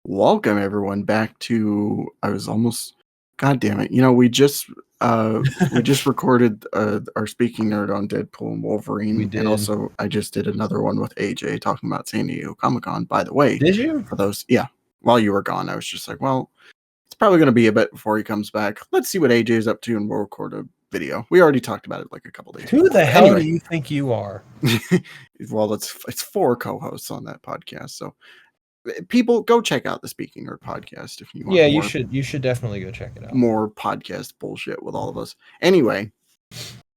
Welcome everyone back to God damn it. We just recorded our speaking nerd on Deadpool and Wolverine. We did. And also I just did another one with AJ talking about San Diego Comic-Con, by the way. Did you? For those, yeah. While you were gone, I was just like, well, it's probably gonna be a bit before he comes back. Let's see what AJ is up to and we'll record a video. We already talked about it like a couple days Who before. the hell do you think you are? Well, it's 4 co-hosts on that podcast, so people go check out the Speaking Nerd podcast if you want. Yeah, you should definitely go check it out. More podcast bullshit with all of us. Anyway,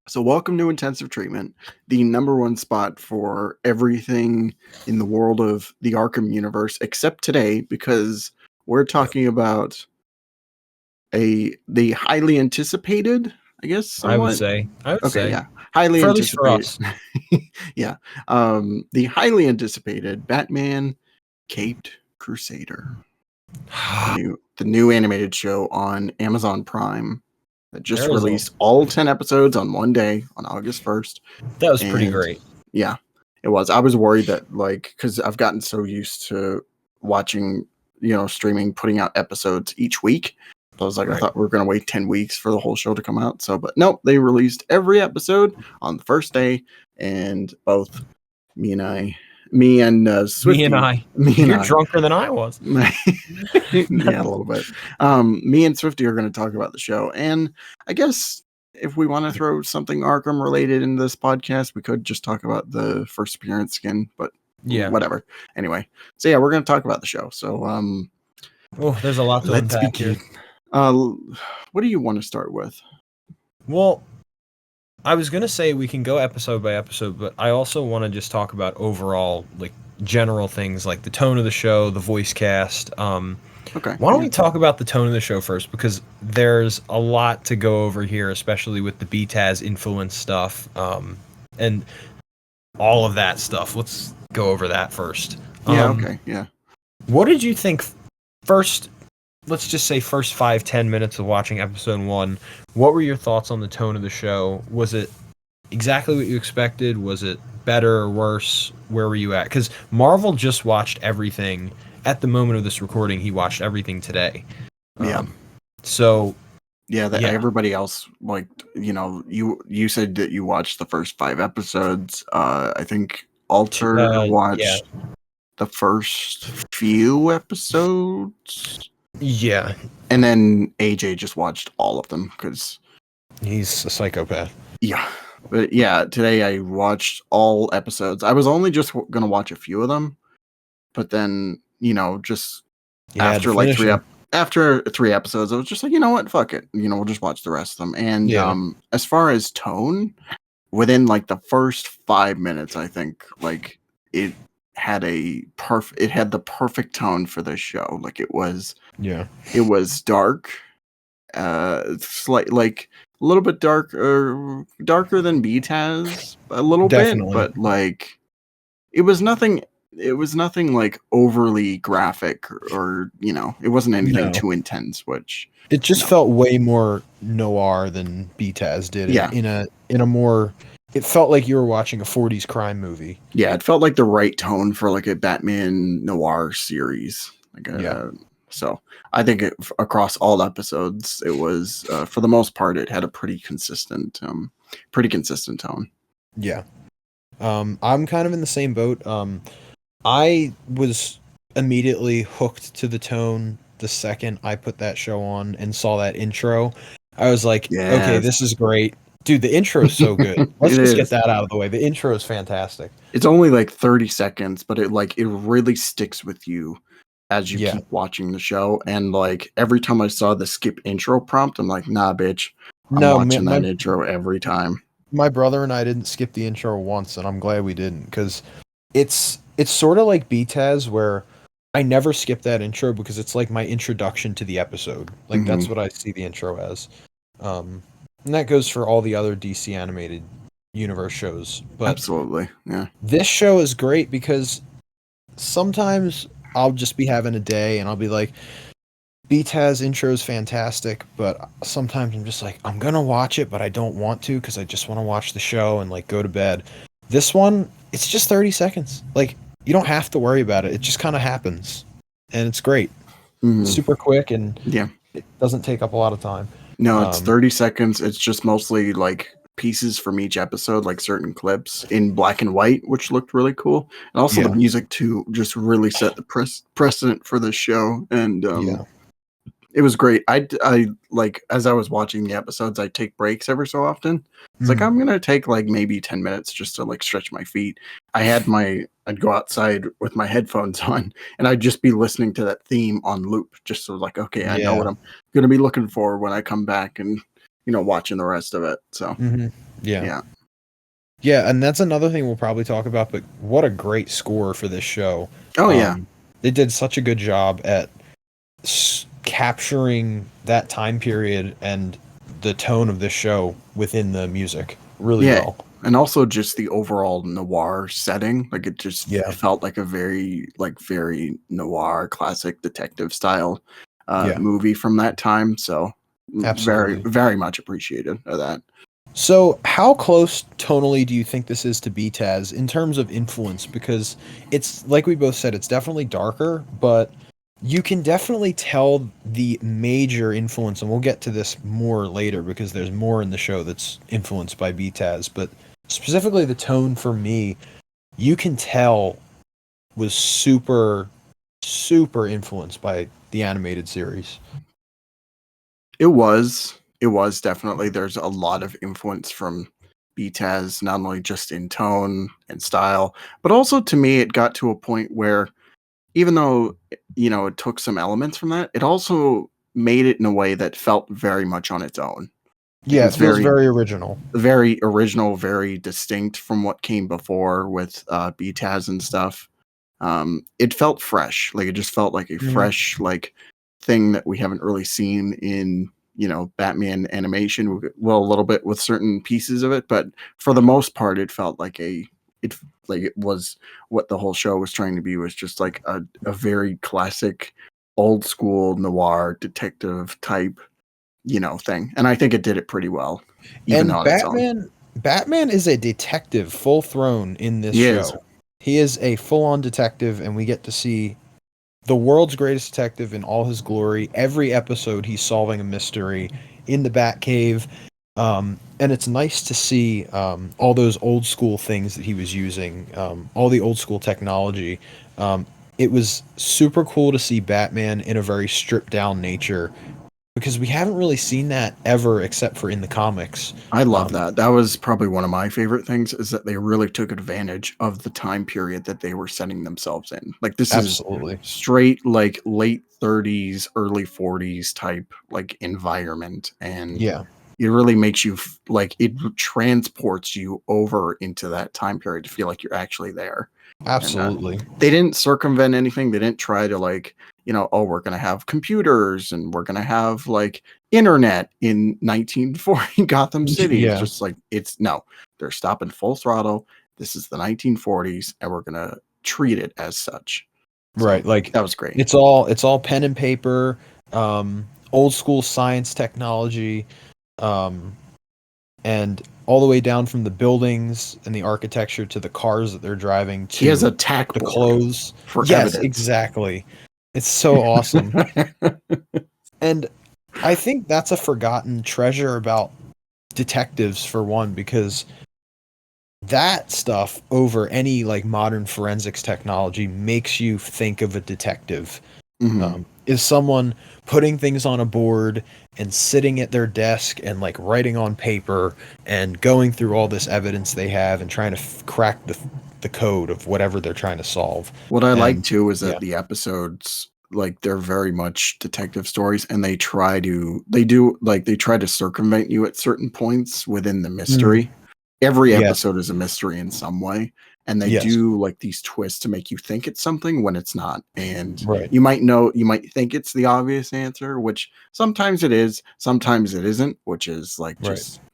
so welcome to Intensive Treatment, the number one spot for everything in the world of the Arkham universe, except today, because we're talking about the highly anticipated, I guess. Somewhat. I would say. Yeah, highly anticipated. For us. Yeah, the highly anticipated Batman Caped Crusader, the new animated show on Amazon Prime that just released all 10 episodes on one day on August 1st. That was pretty great. Yeah, it was. I was worried that, because I've gotten so used to watching, streaming, putting out episodes each week. So I was like, I thought we were going to wait 10 weeks for the whole show to come out. But nope, they released every episode on the first day, and both me and Swifty. You're drunker than I was. Yeah, a little bit. Me and Swifty are going to talk about the show, and I guess if we want to throw something Arkham related in this podcast, we could just talk about the first appearance skin, but yeah, whatever. Anyway, so yeah, we're going to talk about the show. So there's a lot to unpack here. What do you want to start with? Well, I was going to say we can go episode by episode, but I also want to just talk about overall, general things like the tone of the show, the voice cast. Okay. Why don't we talk about the tone of the show first? Because there's a lot to go over here, especially with the BTAS influence stuff, and all of that stuff. Let's go over that first. Yeah, okay, yeah. What did you think first? Let's just say first 5-10 minutes of watching episode 1. What were your thoughts on the tone of the show? Was it exactly what you expected? Was it better or worse? Where were you at? Because Marvel just watched everything. At the moment of this recording, he watched everything today. Yeah. Everybody else, you said that you watched the first 5 episodes. I think Alter watched the first few episodes. Yeah. And then AJ just watched all of them because he's a psychopath. Yeah. But yeah, today I watched all episodes. I was only just going to watch a few of them, but then, after after 3 episodes, I was just like, you know what? Fuck it. We'll just watch the rest of them. And as far as tone, within the first 5 minutes, I think it had the perfect tone for this show. It was dark, a little bit darker than BTAS a little bit, but it was nothing overly graphic or it wasn't anything too intense, which it just felt way more noir than BTAS did. Yeah. In a more, it felt like you were watching a 40s crime movie. Yeah, it felt like the right tone for a Batman noir series. So I think across all episodes, it was for the most part it had a pretty consistent tone. Yeah, I'm kind of in the same boat. I was immediately hooked to the tone the second I put that show on and saw that intro. I was like, okay, this is great. Dude, the intro is so good. Let's just get that out of the way. The intro is fantastic. It's only 30 seconds, but it really sticks with you as you keep watching the show. And every time I saw the skip intro prompt, I'm like, nah, bitch. I'm watching that intro every time. My brother and I didn't skip the intro once, and I'm glad we didn't, because it's sort of like BTAS, where I never skip that intro because it's my introduction to the episode. That's what I see the intro as. And that goes for all the other DC animated universe shows. But absolutely, yeah. This show is great because sometimes I'll just be having a day and I'll be like, BTAS intro is fantastic, but sometimes I'm just like, I'm gonna watch it, but I don't want to because I just want to watch the show and go to bed. This one, it's just 30 seconds. you don't have to worry about it. It just kind of happens, and it's great. Mm-hmm. Super quick, and yeah, it doesn't take up a lot of time. No, it's 30 seconds. It's just mostly like pieces from each episode, like certain clips in black and white, which looked really cool. And also the music too just really set the precedent for this show. And it was great. I like, as I was watching the episodes, I take breaks every so often. It's like, I'm gonna take like maybe 10 minutes just to like stretch my feet. I'd go outside with my headphones on, and I'd just be listening to that theme on loop, just so like, okay, I know what I'm gonna be looking for when I come back, and watching the rest of it. So yeah, and that's another thing we'll probably talk about. But what a great score for this show! Oh they did such a good job at capturing that time period and the tone of this show within the music really well. And also just the overall noir setting, like it just felt like a very noir classic detective style movie from that time. So absolutely, very, very much appreciated of that. So how close tonally do you think this is to BTAS in terms of influence? Because it's like we both said, it's definitely darker, but you can definitely tell the major influence, and we'll get to this more later because there's more in the show that's influenced by BTAS, but specifically the tone for me, you can tell was super, super influenced by the animated series. It was definitely, there's a lot of influence from BTAS, not only just in tone and style, but also to me, it got to a point where even though, it took some elements from that, it also made it in a way that felt very much on its own. Yeah, it feels very original. Very original, very distinct from what came before with BTAS and stuff. It felt fresh. Like, it just felt like a fresh, like, thing that we haven't really seen in, Batman animation. Well, a little bit with certain pieces of it, but for the most part, it felt like it was what the whole show was trying to be, was just like a very classic old school noir detective type thing. And I think it did it pretty well, even on its own. Batman is a detective full thrown in this show. He is a full on detective, and we get to see the world's greatest detective in all his glory. Every episode he's solving a mystery in the Batcave. And it's nice to see all those old school things that he was using, all the old school technology. It was super cool to see Batman in a very stripped down nature, because we haven't really seen that ever except for in the comics. I love that. That was probably one of my favorite things, is that they really took advantage of the time period that they were setting themselves in. Like, this is straight like late 30s, early 40s type like environment, and it really makes you like, it transports you over into that time period to feel like you're actually there. Absolutely. And, they didn't circumvent anything. They didn't try to like, we're going to have computers and we're going to have like internet in 1940 Gotham City. It's just like, they're stopping full throttle. This is the 1940s, and we're going to treat it as such. Right. Like, that was great. It's all pen and paper, old school science technology, and all the way down from the buildings and the architecture to the cars that they're driving to he has a tack the clothes. For yes, evidence. Exactly. It's so awesome. And I think that's a forgotten treasure about detectives, for one, because that stuff over any like modern forensics technology makes you think of a detective. Is someone putting things on a board and sitting at their desk and like writing on paper and going through all this evidence they have and trying to crack the code of whatever they're trying to solve. What I like too is that the episodes, like, they're very much detective stories, and they try to circumvent you at certain points within the mystery. Every episode is a mystery in some way, and they do like these twists to make you think it's something when it's not. And you might think it's the obvious answer, which sometimes it is, sometimes it isn't, which is like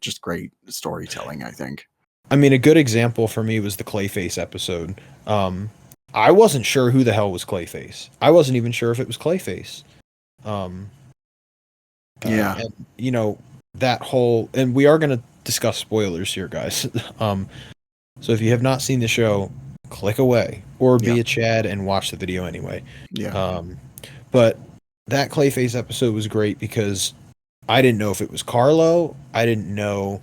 just great storytelling, I think. I mean, a good example for me was the Clayface episode. I wasn't sure who the hell was Clayface. I wasn't even sure if it was Clayface. And, that whole, and we are going to discuss spoilers here, guys. So if you have not seen the show, click away or be a Chad and watch the video anyway. Yeah. But that Clayface episode was great because I didn't know if it was Carlo. I didn't know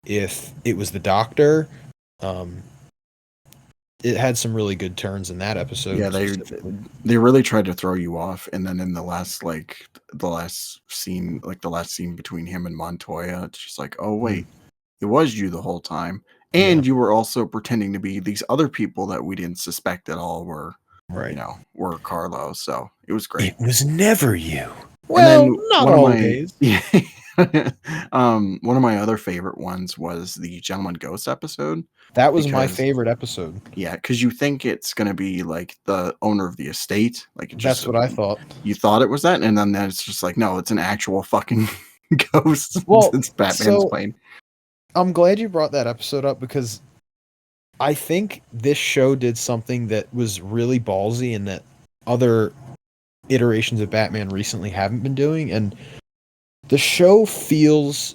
if it was the doctor. It had some really good turns in that episode. Yeah, they really tried to throw you off, and then in the last scene, like the last scene between him and Montoya, it's just like, oh wait, it was you the whole time, and you were also pretending to be these other people that we didn't suspect at all were, were Carlo. So it was great. It was never you. Well, And then not always. One of my other favorite ones was the Gentleman Ghost episode. That was my favorite episode. Yeah, because you think it's gonna be like the owner of the estate. Like that's what I thought. You thought it was that, and then it's just like, no, it's an actual fucking ghost. Well, it's Batman's plane. I'm glad you brought that episode up because I think this show did something that was really ballsy and that other iterations of Batman recently haven't been doing, and the show feels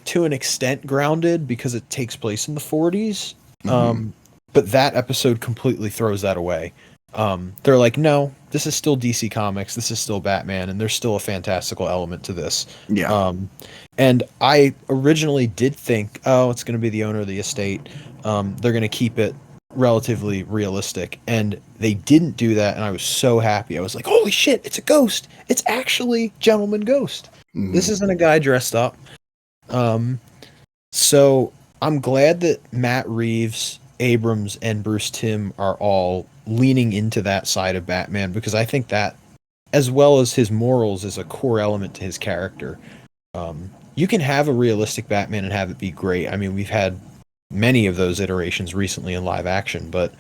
to an extent grounded because it takes place in the 40s. But that episode completely throws that away. They're like, no, this is still DC Comics. This is still Batman, and there's still a fantastical element to this. Yeah. And I originally did think, oh, it's going to be the owner of the estate. They're going to keep it relatively realistic, and they didn't do that, and I was so happy. I was like, holy shit, it's a ghost. It's actually Gentleman Ghost. This isn't a guy dressed up. So I'm glad that Matt Reeves, Abrams, and Bruce Timm are all leaning into that side of Batman, because I think that, as well as his morals, is a core element to his character. You can have a realistic Batman and have it be great. I mean, we've had many of those iterations recently in live action, but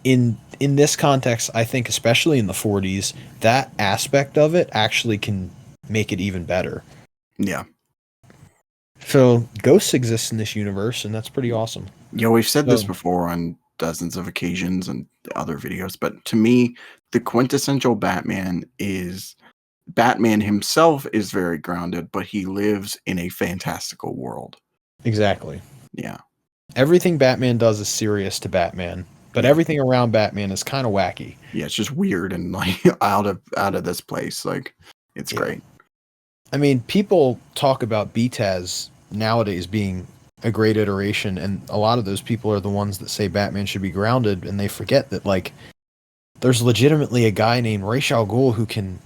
in this context, I think especially in the 40s, that aspect of it actually can make it even better. Yeah. So ghosts exist in this universe, and that's pretty awesome. Yeah, we've said this before on dozens of occasions and other videos, but to me, the quintessential Batman is Batman himself is very grounded, but he lives in a fantastical world. Exactly. Yeah. Everything Batman does is serious to Batman, but everything around Batman is kind of wacky. Yeah, it's just weird and like out of this place. Like, it's great. I mean, people talk about BTAS nowadays being a great iteration, and a lot of those people are the ones that say Batman should be grounded, and they forget that, like, there's legitimately a guy named Ra's al Ghul who can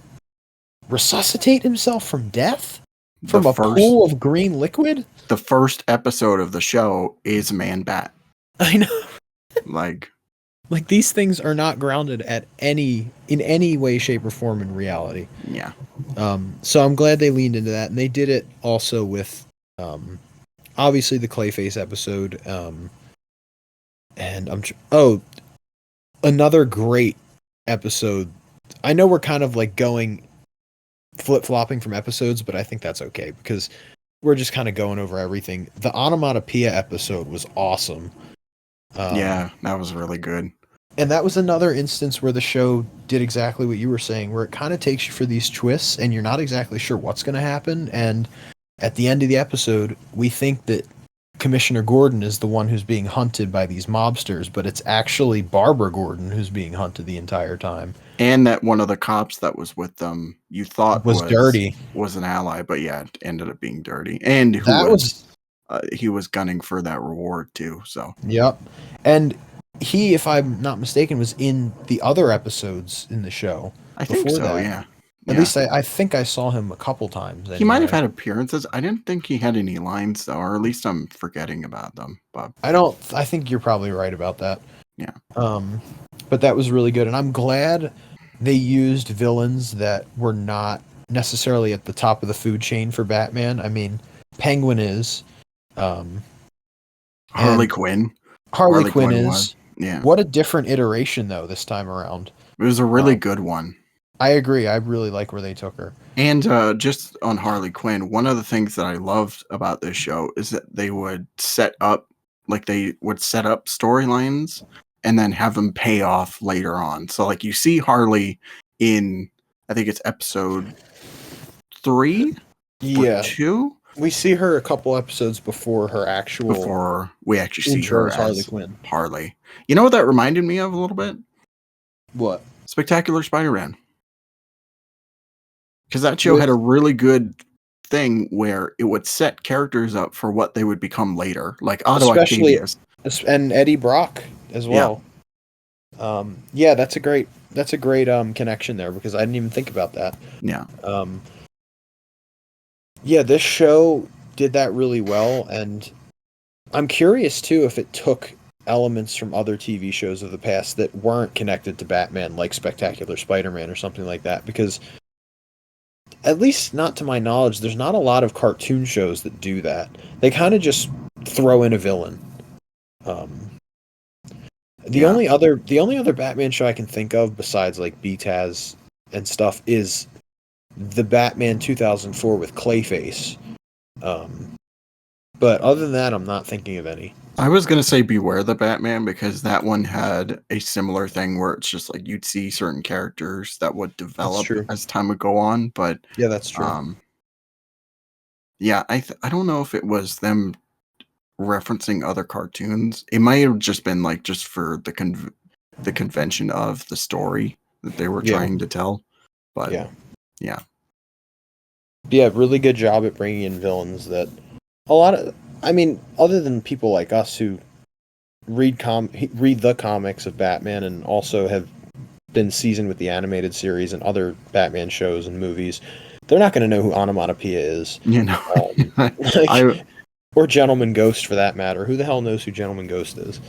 resuscitate himself from death from a pool of green liquid. The first episode of the show is Man-Bat. I know. like these things are not grounded in any way, shape, or form in reality. Yeah. So I'm glad they leaned into that, and they did it also with obviously the Clayface episode. And another great episode. I know we're kind of like going flip-flopping from episodes, but I think that's okay because we're just kind of going over everything. The Onomatopoeia episode was awesome. Yeah, that was really good. And that was another instance where the show did exactly what you were saying, where it kind of takes you for these twists and you're not exactly sure what's going to happen. And at the end of the episode, we think that Commissioner Gordon is the one who's being hunted by these mobsters, but it's actually Barbara Gordon who's being hunted the entire time. And that one of the cops that was with them, you thought was dirty, was an ally, but yeah, it ended up being dirty. And he was gunning for that reward too. So yep. And he, if I'm not mistaken, was in the other episodes in the show. I think so. Yeah. At least I think I saw him a couple times. Anyway. He might have had appearances. I didn't think he had any lines though, or at least I'm forgetting about them. But I think you're probably right about that. Yeah. But that was really good, and I'm glad they used villains that were not necessarily at the top of the food chain for Batman. I mean, Penguin is. Harley Quinn. Harley Quinn is. Yeah. What a different iteration though this time around. It was a really good one. I agree. I really like where they took her. And just on Harley Quinn, one of the things that I loved about this show is that they would set up storylines and then have them pay off later on. So like you see Harley in, I think it's episode 3 or 2. We see her a couple episodes before her actual before we actually see intro her as Harley as Quinn. Harley. You know what that reminded me of a little bit? What? Spectacular Spider-Man. Because that show had a really good thing where it would set characters up for what they would become later, like Otto Octavius and Eddie Brock as well. Yeah, that's a great connection there, because I didn't even think about that. Yeah. Yeah, this show did that really well, and I'm curious too if it took elements from other TV shows of the past that weren't connected to Batman, like Spectacular Spider-Man or something like that, because at least not to my knowledge, there's not a lot of cartoon shows that do that. They kind of just throw in a villain. The only other Batman show I can think of besides like BTAS and stuff is the Batman 2004 with Clayface. But other than that, I'm not thinking of any. I was going to say Beware the Batman, because that one had a similar thing where it's just like you'd see certain characters that would develop as time would go on. But yeah, that's true. Yeah, I don't know if it was them referencing other cartoons. It might have just been like just for the convention of the story that they were trying to tell. But yeah, really good job at bringing in villains that a lot of, I mean, other than people like us who read the comics of Batman and also have been seasoned with the animated series and other Batman shows and movies, they're not going to know who Onomatopoeia is. You know, or Gentleman Ghost for that matter. Who the hell knows who Gentleman Ghost is?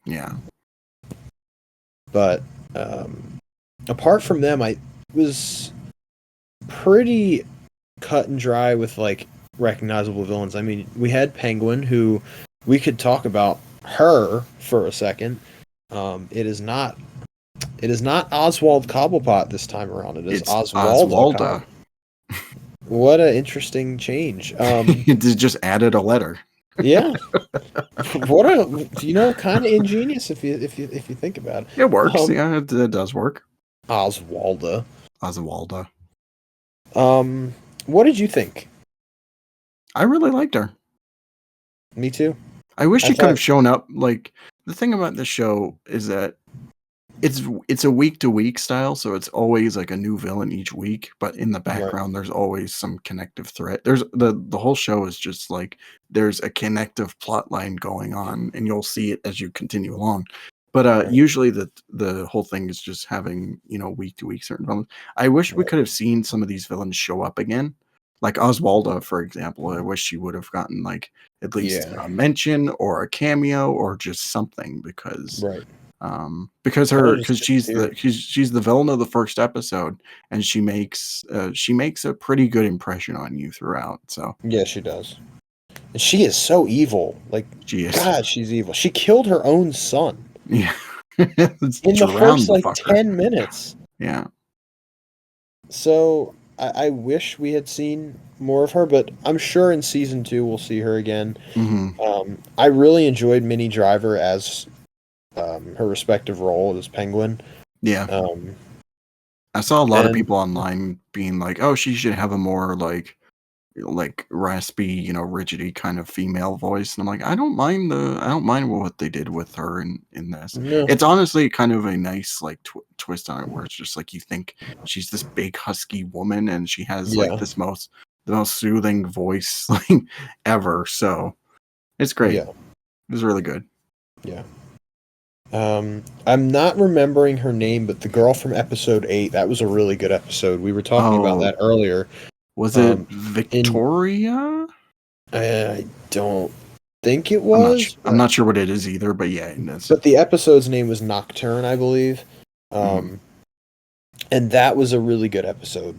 Yeah. But apart from them, I was pretty cut and dry with like recognizable villains. I mean, we had Penguin, who we could talk about her for a second. It is not Oswald Cobblepot this time around. It is Oswalda. What an interesting change. It just added a letter. Yeah. Kind of ingenious if you think about it. It works. Yeah, it does work. Oswalda. What did you think? I really liked her. Me too. I wish she could have shown up. Like, the thing about this show is that it's a week to week style, so it's always like a new villain each week, but in the background there's always some connective thread. There's the whole show is just like there's a connective plot line going on, and you'll see it as you continue along. But usually the whole thing is just having, week to week certain villains. I wish we could have seen some of these villains show up again. Like Oswalda, for example. I wish she would have gotten like at least a mention or a cameo or just something, because she's the villain of the first episode, and she makes a pretty good impression on you throughout. So yeah, she does. And she is so evil. Like, she is. God, she's evil. She killed her own son. Yeah. In the first like 10 minutes. Yeah. So I wish we had seen more of her, but I'm sure in season 2 we'll see her again. Mm-hmm. I really enjoyed Minnie Driver as her respective role as Penguin. Yeah. I saw a lot of people online being like, "Oh, she should have a more like raspy, rigidy kind of female voice." And I'm like, I don't mind what they did with her in this. No. It's honestly kind of a nice like twist on it, where it's just like you think she's this big husky woman, and she has like the most soothing voice like ever. So it's great. Yeah. It was really good. Yeah. I'm not remembering her name, but the girl from episode 8, that was a really good episode. We were talking about that earlier. Was it Victoria? I don't think it was. I'm not sure what it is either, but yeah. But the episode's name was Nocturne, I believe. And that was a really good episode.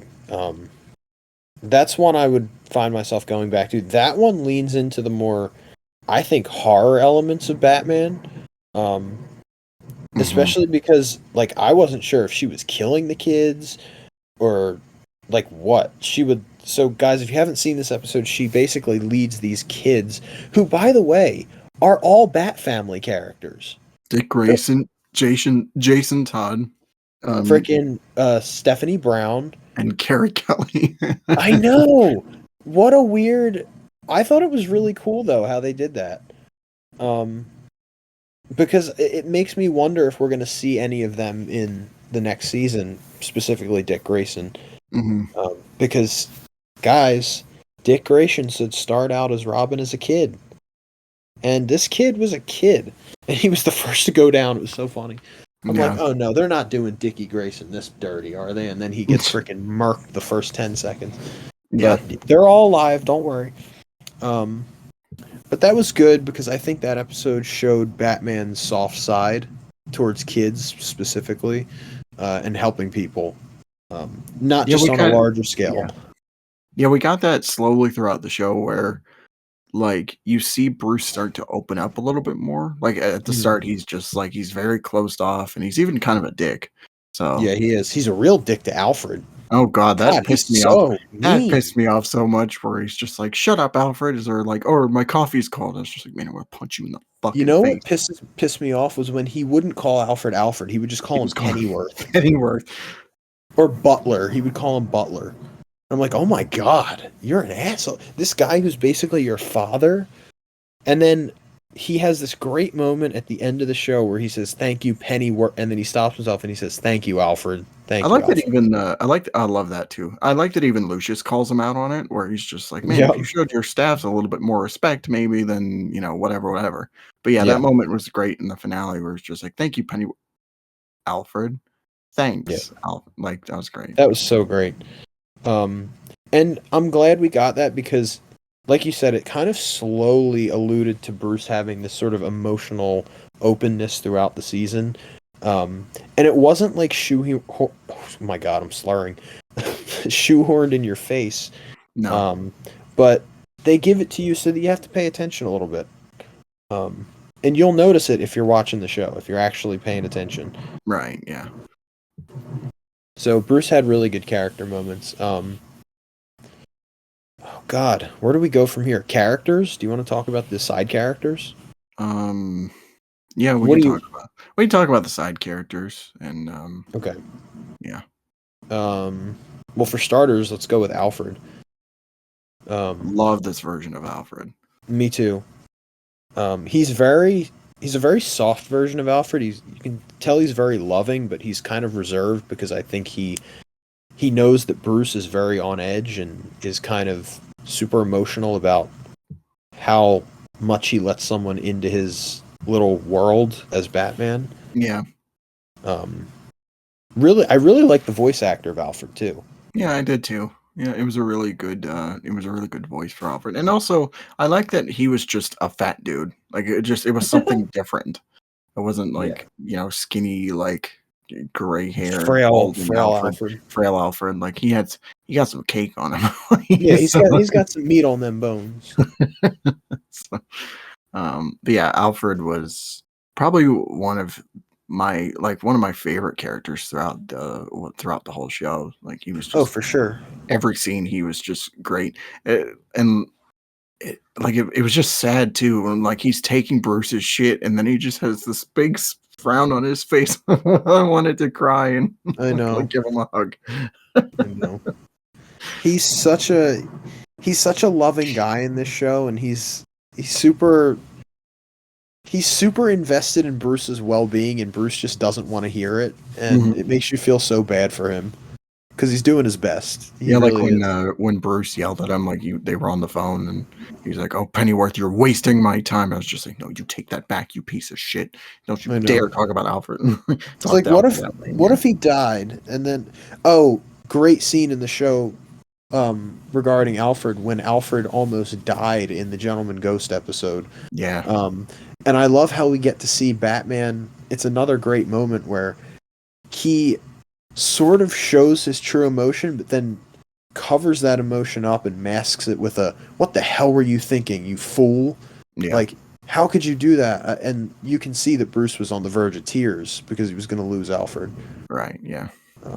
That's one I would find myself going back to. That one leans into the more, I think, horror elements of Batman. Especially because, like, I wasn't sure if she was killing the kids or, like, what. She would... So, guys, if you haven't seen this episode, she basically leads these kids, who, by the way, are all Bat Family characters. Dick Grayson, Jason Todd. Freaking Stephanie Brown. And Carrie Kelly. I know! What a weird. I thought it was really cool though how they did that. Because it makes me wonder if we're going to see any of them in the next season, specifically Dick Grayson. Because, guys, Dick Grayson should start out as Robin as a kid. And this kid was a kid. And he was the first to go down. It was so funny. I'm like, oh no, they're not doing Dickie Grayson this dirty, are they? And then he gets freaking murked the first 10 seconds. Yeah. But they're all alive, don't worry. But that was good because I think that episode showed Batman's soft side towards kids specifically, and helping people, not just on a larger scale. Yeah, we got that slowly throughout the show where, like, you see Bruce start to open up a little bit more. Like, at the start, he's just, like, he's very closed off, and he's even kind of a dick. So yeah, he is. He's a real dick to Alfred. Oh god, that pissed me off. That pissed me off so much where he's just like, "Shut up, Alfred," or like, "Oh, my coffee's cold." I was just like, "Man, I'm gonna punch you in the fucking face." You know what pissed me off was when he wouldn't call Alfred Alfred. He would just call him Pennyworth. Pennyworth. Or Butler. He would call him Butler. I'm like, oh my god, you're an asshole. This guy who's basically your father. And then he has this great moment at the end of the show where he says, "Thank you, Pennyworth," and then he stops himself and he says, "Thank you, Alfred." I like that even. I love that too. I like that even Lucius calls him out on it, where he's just like, "Man, if you showed your staffs a little bit more respect, maybe then whatever." But yeah, that moment was great in the finale, where it's just like, "Thank you, Alfred. Thanks, Alfred." Like that was great. That was so great. And I'm glad we got that because, like you said, it kind of slowly alluded to Bruce having this sort of emotional openness throughout the season. And it wasn't like oh my god, I'm slurring. Shoehorned in your face. No. But they give it to you so that you have to pay attention a little bit. And you'll notice it if you're watching the show, if you're actually paying attention. Right, yeah. So Bruce had really good character moments. Oh God, where do we go from here? Characters? Do you want to talk about the side characters? Yeah, we can talk about the side characters and okay. Yeah. Well, for starters, let's go with Alfred. Love this version of Alfred. Me too. He's a very soft version of Alfred. You can tell he's very loving, but he's kind of reserved because I think he knows that Bruce is very on edge and is kind of super emotional about how much he lets someone into his little world as Batman. Yeah. I really like the voice actor of Alfred too. Yeah, I did too. Yeah, it was a really good voice for Alfred. And also, I like that he was just a fat dude. Like it was something different. It wasn't like, skinny, like gray hair, frail Alfred. Frail Alfred. Like he got some cake on him. Yeah, he's got some meat on them bones. So, but yeah, Alfred was probably one of my favorite characters throughout the whole show. Like he was just, for sure, every scene he was just great. It was just sad too when like he's taking Bruce's shit and then he just has this big frown on his face. I wanted to cry and I know like, give him a hug. I know. He's such a loving guy in this show, and he's super invested in Bruce's well-being, and Bruce just doesn't want to hear it, and it makes you feel so bad for him because he's doing his best. Like when Bruce yelled at him, like they were on the phone, and he's like, "Oh, Pennyworth, you're wasting my time." I was just like, "No, you take that back, you piece of shit! Don't you dare talk about Alfred." It's like, what if he died, and then great scene in the show regarding Alfred when Alfred almost died in the Gentleman Ghost episode. Yeah. And I love how we get to see Batman. It's another great moment where he sort of shows his true emotion, but then covers that emotion up and masks it with a, "What the hell were you thinking, you fool?" Yeah. Like, how could you do that? And you can see that Bruce was on the verge of tears because he was going to lose Alfred. Right, yeah.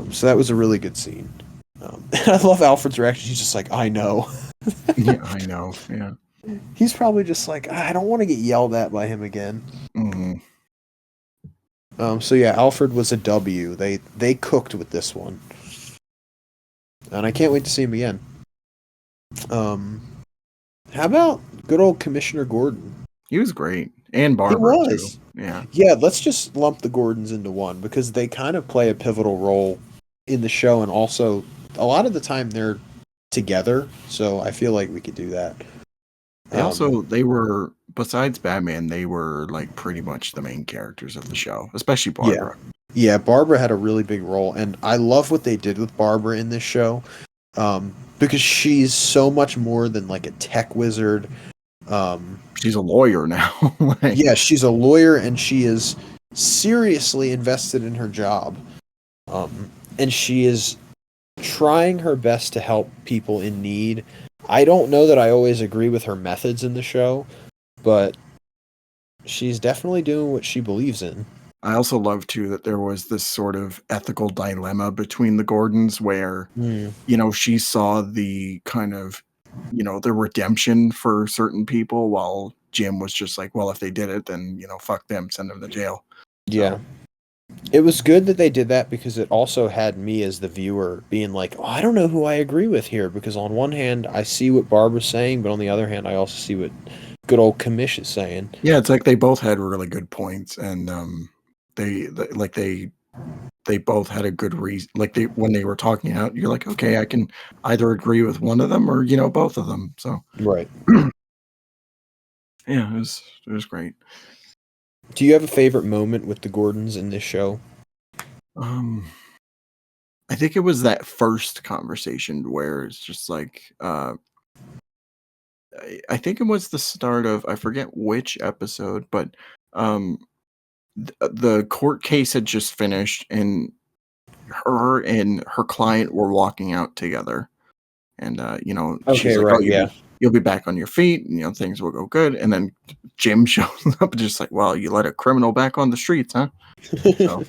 So that was a really good scene. I love Alfred's reaction. He's just like, "I know." Yeah, I know. Yeah. He's probably just like, "I don't want to get yelled at by him again." So yeah, Alfred was a W. They cooked with this one, and I can't wait to see him again. Um, how about good old Commissioner Gordon? He was great, and He Barbara too. was. Yeah, Yeah, let's just lump the Gordons into one because they kind of play a pivotal role in the show, and also a lot of the time they're together. So I feel like we could do that. they were, besides Batman, they were like pretty much the main characters of the show, especially Yeah. Barbara. Yeah, Barbara had a really big role, and I love what they did with Barbara in this show, because she's so much more than like a tech wizard. She's a lawyer now. Like, Yeah, she's a lawyer, and she is seriously invested in her job, and she is trying her best to help people in need. I don't know that I always agree with her methods in the show, but she's definitely doing what she believes in. I also love too that there was this sort of ethical dilemma between the Gordons where, Mm. she saw the kind of, the redemption for certain people while Jim was just like, well, if they did it, then, fuck them, send them to jail. Yeah. It was good that they did that because it also had me as the viewer being like, oh, I don't know who I agree with here because on one hand I see what Barbara's saying, but on the other hand I also see what good old Commish is saying. Yeah, it's like they both had really good points, and they both had a good reason. Like when they were talking out, you're like, okay, I can either agree with one of them or both of them. So Right. yeah, it was great. Do you have a favorite moment with the Gordons in this show? I think it was that first conversation where it's just like, I think it was the start of, I forget which episode, but um, the court case had just finished, and her and her client were walking out together, and she's Okay, like, "Oh, right, yeah. you'll be back on your feet, and things will go good." And then Jim shows up, and just like, "Well, you let a criminal back on the streets, huh?" So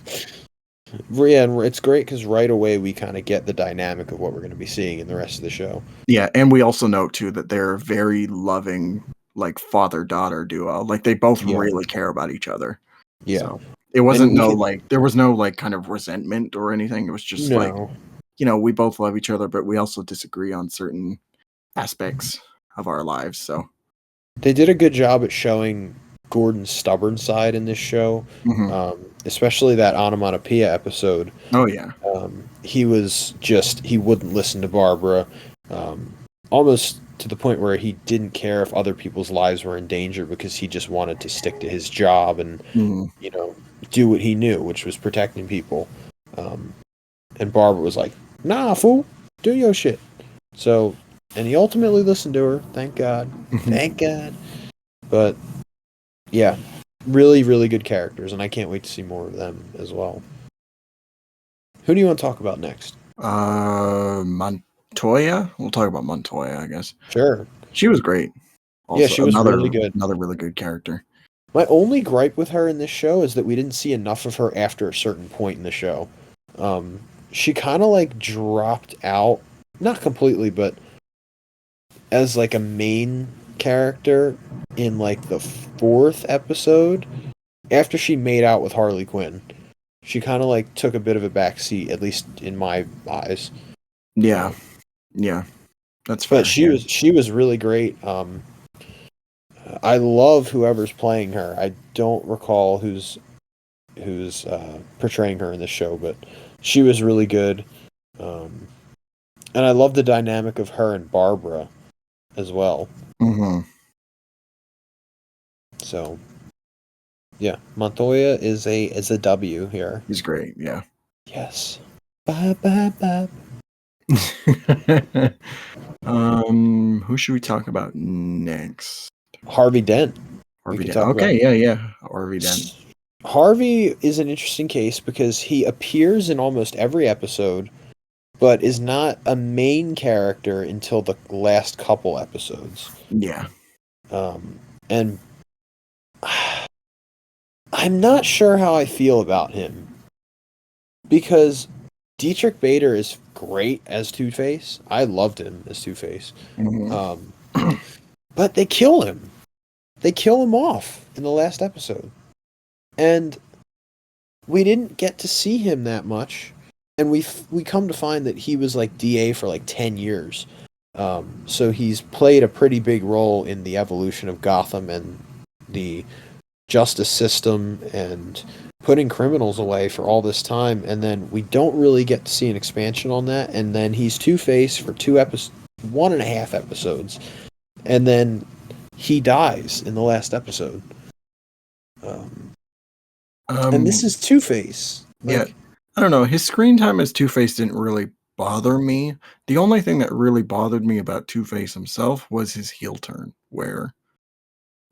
Yeah, and it's great because right away we kind of get the dynamic of what we're going to be seeing in the rest of the show. yeah, and we also note too that they're a very loving, like father-daughter duo. Like they both Yeah. really care about each other. Yeah. So it wasn't And we can there was no like kind of resentment or anything. It was just like, no. we both love each other, but we also disagree on certain aspects of our lives. So They did a good job at showing Gordon's stubborn side in this show, mhm. especially that onomatopoeia episode. Oh yeah. He wouldn't listen to Barbara, almost to the point where he didn't care if other people's lives were in danger because he just wanted to stick to his job and Mhm. do what he knew, which was protecting people. And Barbara was like, "Nah, fool, do your shit." So, and he ultimately listened to her. Thank God. Thank God. But yeah, really, really good characters, and I can't wait to see more of them as well. Who do you want to talk about next? Montoya. We'll talk about Montoya, I guess. Sure. She was great. Yeah, Also, she was really good. another really good character. My only gripe with her in this show is that we didn't see enough of her after a certain point in the show. She kind of like dropped out, not completely, but as like a main character in like the fourth episode after she made out with Harley Quinn. She kind of like took a bit of a back seat, at least in my eyes. Yeah, yeah, that's fair. But she was really great. I love whoever's playing her. I don't recall who's portraying her in the show, but she was really good. And I love the dynamic of her and Barbara as well. Mm-hmm. So, yeah, Montoya is a W here. He's great. Yeah. Yes. Bye bye bye. Who should we talk about next? Harvey Dent. Harvey Dent. Okay, yeah. Harvey Dent. Harvey is an interesting case because he appears in almost every episode, but is not a main character until the last couple episodes. Yeah. And I'm not sure how I feel about him because Dietrich Bader is great as Two-Face. I loved him as Two-Face. Mm-hmm. But they kill him. They kill him off in the last episode. And we didn't get to see him that much. And we come to find that he was like DA for like 10 years. So he's played a pretty big role in the evolution of Gotham and the justice system and putting criminals away for all this time, and then we don't really get to see an expansion on that, and then he's Two-Face for 1.5 episodes, and then he dies in the last episode. And this is Two-Face. Yeah, I don't know. His screen time as Two-Face didn't really bother me. The only thing that really bothered me about Two-Face himself was his heel turn, where,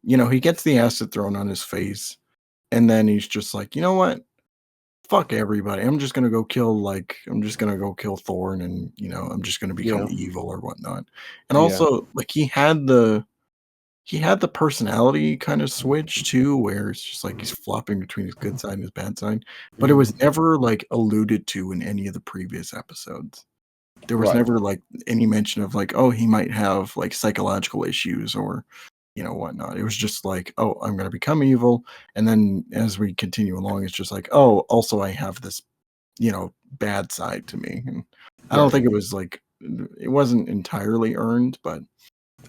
he gets the acid thrown on his face, and then he's just like, you know what? Fuck everybody. I'm just gonna go kill Thorn, and I'm just gonna become evil or whatnot. And also, like, he had the personality kind of switch too, where it's just like he's flopping between his good side and his bad side. But it was never like alluded to in any of the previous episodes. There was never like any mention of like, oh, he might have like psychological issues or whatnot. It was just like, oh, I'm going to become evil. And then as we continue along, it's just like, oh, also I have this, bad side to me. And I don't think it wasn't entirely earned, but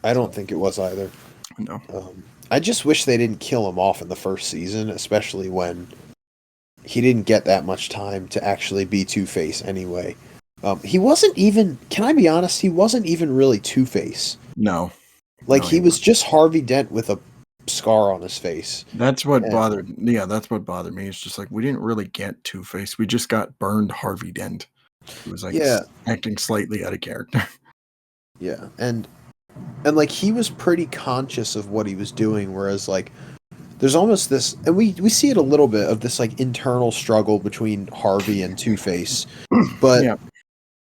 I don't think it was either. No. I just wish they didn't kill him off in the first season, especially when he didn't get that much time to actually be Two-Face anyway. He wasn't even, can I be honest, he wasn't even really Two-Face. No. Like, he was just Harvey Dent with a scar on his face. That's what bothered me. It's just like, we didn't really get Two-Face. We just got burned Harvey Dent. He was like acting slightly out of character. Yeah, and like, he was pretty conscious of what he was doing, whereas like there's almost this, and we see it a little bit of this like internal struggle between Harvey and Two-Face. But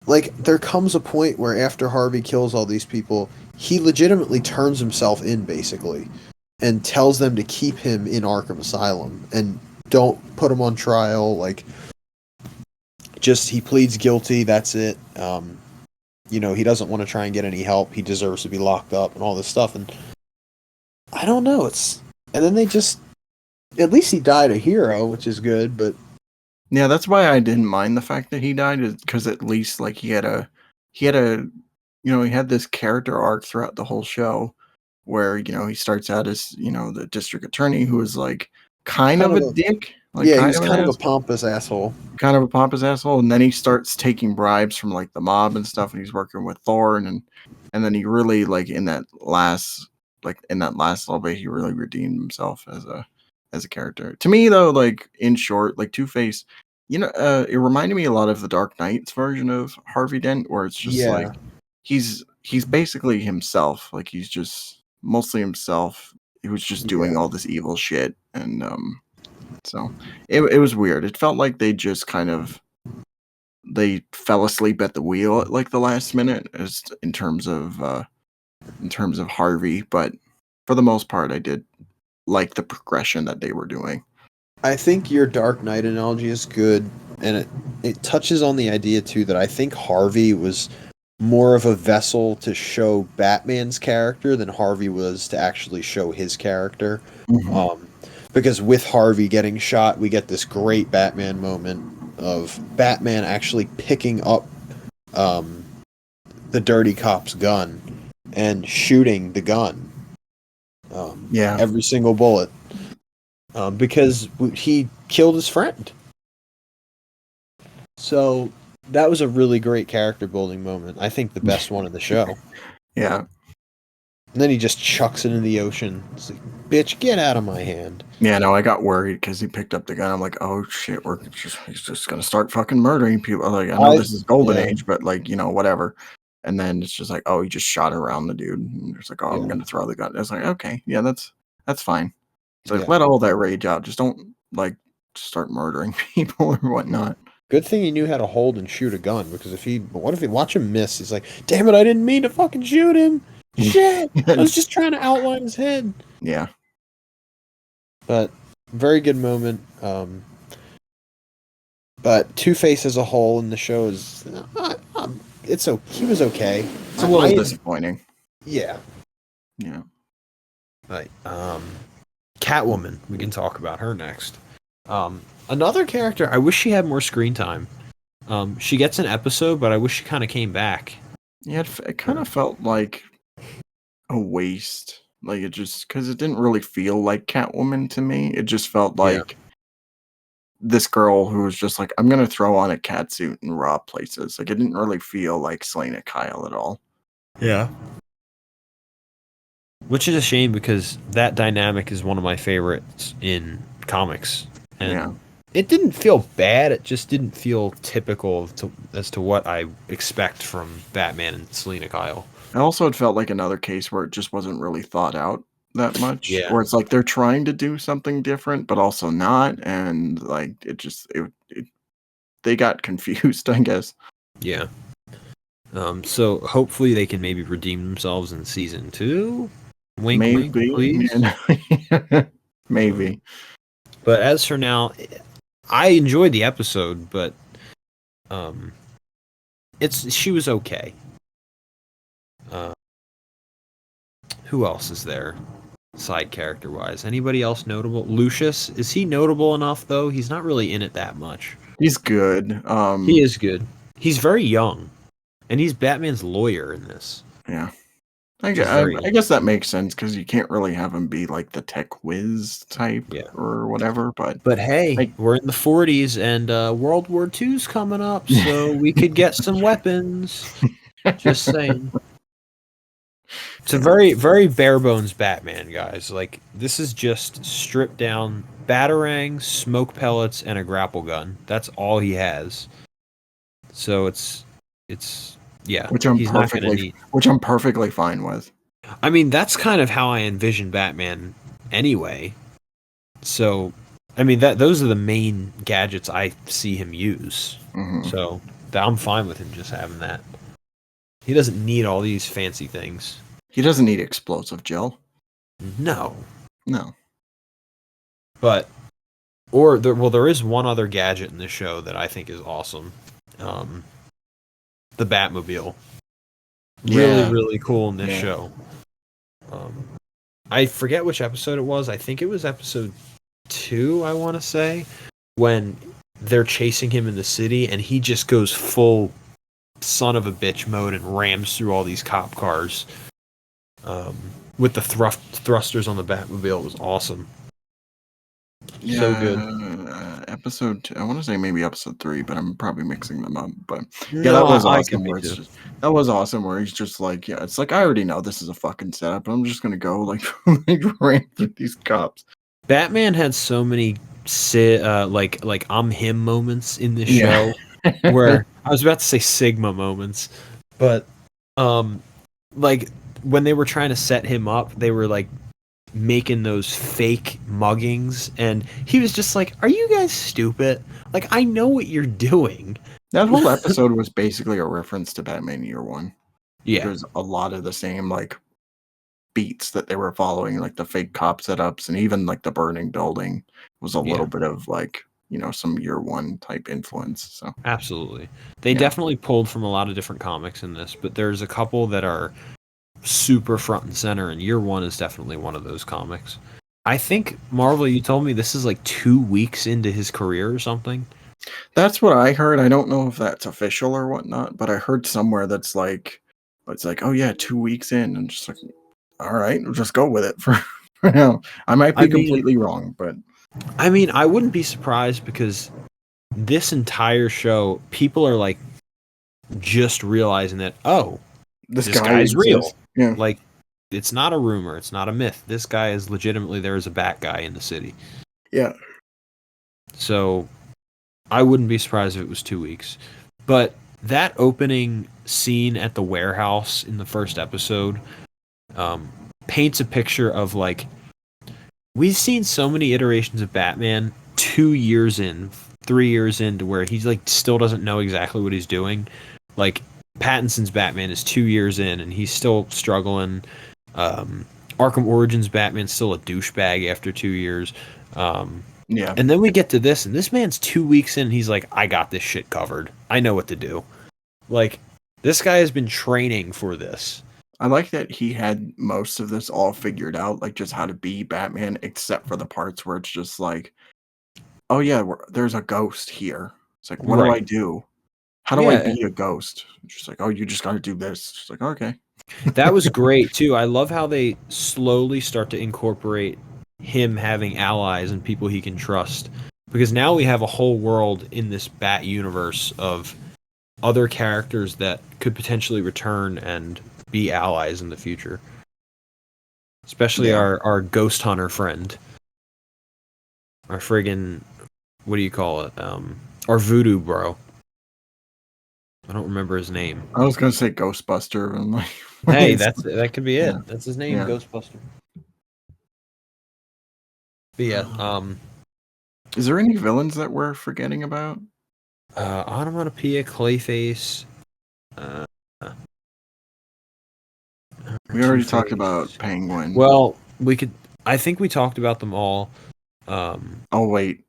like, there comes a point where after Harvey kills all these people, he legitimately turns himself in, basically, and tells them to keep him in Arkham Asylum and don't put him on trial. Like, just, he pleads guilty, that's it. He doesn't want to try and get any help. He deserves to be locked up and all this stuff. And I don't know. And then they just, at least he died a hero, which is good, but. Yeah, that's why I didn't mind the fact that he died, is because at least like he had this character arc throughout the whole show where, he starts out as, the district attorney who is like kind of a dick. Like, yeah, he's kind of a pompous asshole. And then he starts taking bribes from like the mob and stuff, and he's working with Thorn, and then he really, like, in that last little bit, he really redeemed himself as a character. To me, though, like, in short, like, Two-Face, it reminded me a lot of the Dark Knight's version of Harvey Dent, where it's just like he's basically himself. Like, he's just mostly himself. He was just doing all this evil shit, and so it was weird. It felt like they just kind of fell asleep at the wheel at like the last minute, as in terms of Harvey. But for the most part, I did like the progression that they were doing. I think your Dark Knight analogy is good, and it touches on the idea too that I think Harvey was more of a vessel to show Batman's character than Harvey was to actually show his character. Mm-hmm. Because with Harvey getting shot, we get this great Batman moment of Batman actually picking up the dirty cop's gun and shooting the gun. Every single bullet. Because he killed his friend. So that was a really great character building moment. I think the best one in the show. Yeah. And then he just chucks it in the ocean. It's like, bitch, get out of my hand. Yeah, no, I got worried because he picked up the gun. I'm like, oh shit, he's just gonna start fucking murdering people. Like, I know this is Golden Age, but like, whatever. And then it's just like, oh, he just shot around the dude. And it's like, oh, I'm gonna throw the gun. I was like, okay, yeah, that's fine. It's like, let all that rage out. Just don't like start murdering people or whatnot. Good thing he knew how to hold and shoot a gun, because what if he watch him miss? He's like, damn it, I didn't mean to fucking shoot him. Shit, I was just trying to outline his head. Yeah. But very good moment. But Two-Face as a whole in the show is, he was okay. It's a little disappointing. Yeah. Yeah. Right. Catwoman. We can talk about her next. Another character. I wish she had more screen time. She gets an episode, but I wish she kind of came back. Yeah, it kind of felt like a waste. Like it just because it didn't really feel like Catwoman to me. It just felt Yeah. like this girl who was just like, I'm gonna throw on a cat suit and rob places. Like it didn't really feel like Selena Kyle at all. Yeah. Which is a shame because that dynamic is one of my favorites in comics. And Yeah. it didn't feel bad, it just didn't feel typical as to what I expect from Batman and Selena Kyle. Also, it felt like another case where it just wasn't really thought out that much. Yeah. Where it's like they're trying to do something different, but also not, and like they got confused, I guess. Yeah. So hopefully they can maybe redeem themselves in season 2. Wink, wink, Maybe, please. maybe. But as for now, I enjoyed the episode, but she was okay. Who else is there? Side character wise, anybody else notable? Lucius, is he notable enough though? He's not really in it that much. He's good. He is good. He's very young, and he's Batman's lawyer in this. Yeah. Very I guess that makes sense because you can't really have him be like the tech whiz type yeah. or whatever. But hey, like, we're in the 40s and World War II's coming up, so we could get some weapons. Just saying. It's a very, very bare bones Batman, guys. Like, this is just stripped down batarangs, smoke pellets, and a grapple gun. That's all he has. So it's yeah. which I'm He's not gonna need. perfectly fine with. I mean, that's kind of how I envision Batman anyway. So, I mean, those are the main gadgets I see him use. Mm-hmm. So, I'm fine with him just having that. He doesn't need all these fancy things. He doesn't need explosive gel. No. But there is one other gadget in this show that I think is awesome. The Batmobile. Really, really cool in this show. I forget which episode it was. I think it was episode 2, I want to say, when they're chasing him in the city and he just goes full son of a bitch mode and rams through all these cop cars. With the thrusters on the Batmobile. It was awesome. Yeah, So good. Episode 2, I want to say maybe episode 3, but I'm probably mixing them up. But yeah, No, that was I awesome. That was awesome. Where he's just like, yeah, it's like I already know this is a fucking setup. But I'm just gonna go like ram through these cops. Batman had so many like I'm him moments in this show where I was about to say Sigma moments, but like when they were trying to set him up, they were like making those fake muggings and he was just like, are you guys stupid? Like, I know what you're doing. That whole episode was basically a reference to Batman Year One. Yeah, there's a lot of the same like beats that they were following, like the fake cop setups, and even like the burning building was a little bit of like, you know, some Year One type influence. So absolutely, they definitely pulled from a lot of different comics in this, but there's a couple that are super front and center, and Year One is definitely one of those comics. I think, Marvel, you told me this is like 2 weeks into his career or something. That's what I heard. I don't know if that's official or whatnot, but I heard somewhere that's like, it's like, oh yeah, 2 weeks in, and just like, all right, we'll just go with it for now. I might be completely wrong, but I mean, I wouldn't be surprised because this entire show, people are like just realizing that, oh, this guy's real. Yeah. Like, it's not a rumor. It's not a myth. This guy is legitimately, there is a bat guy in the city. Yeah. So I wouldn't be surprised if it was 2 weeks. But that opening scene at the warehouse in the first episode paints a picture of like, we've seen so many iterations of Batman 2 years in, 3 years in, to where he's like still doesn't know exactly what he's doing. Like, Pattinson's Batman is 2 years in and he's still struggling. Arkham Origins Batman's still a douchebag after 2 years. Yeah. And then we get to this, and this man's 2 weeks in, and he's like, I got this shit covered. I know what to do. Like, this guy has been training for this. I like that he had most of this all figured out, like just how to be Batman, except for the parts where it's just like, oh yeah, there's a ghost here. It's like, what do I do? how do I beat a ghost? She's like, oh, you just got to do this. She's like, okay. That was great too. I love how they slowly start to incorporate him having allies and people he can trust, because now we have a whole world in this Bat universe of other characters that could potentially return and be allies in the future. Especially our ghost hunter friend. Our friggin', what do you call it? Our voodoo bro. I don't remember his name. I was gonna say Ghostbuster, and like, hey, that could be it. Yeah. That's his name, Ghostbuster. But yeah, is there any villains that we're forgetting about? Onomatopoeia, Clayface. We already talked about Penguin. Well, I think we talked about them all. Oh wait,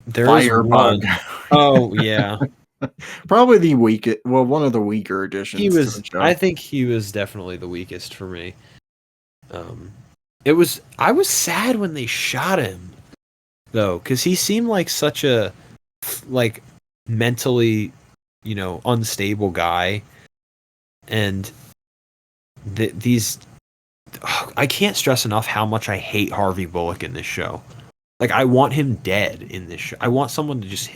there's Firebug. Oh yeah. Probably the weakest. Well, one of the weaker additions. He was. To the show. I think he was definitely the weakest for me. I was sad when they shot him, though, because he seemed like such a mentally, unstable guy, and these. I can't stress enough how much I hate Harvey Bullock in this show. Like, I want him dead in this show. I want someone to just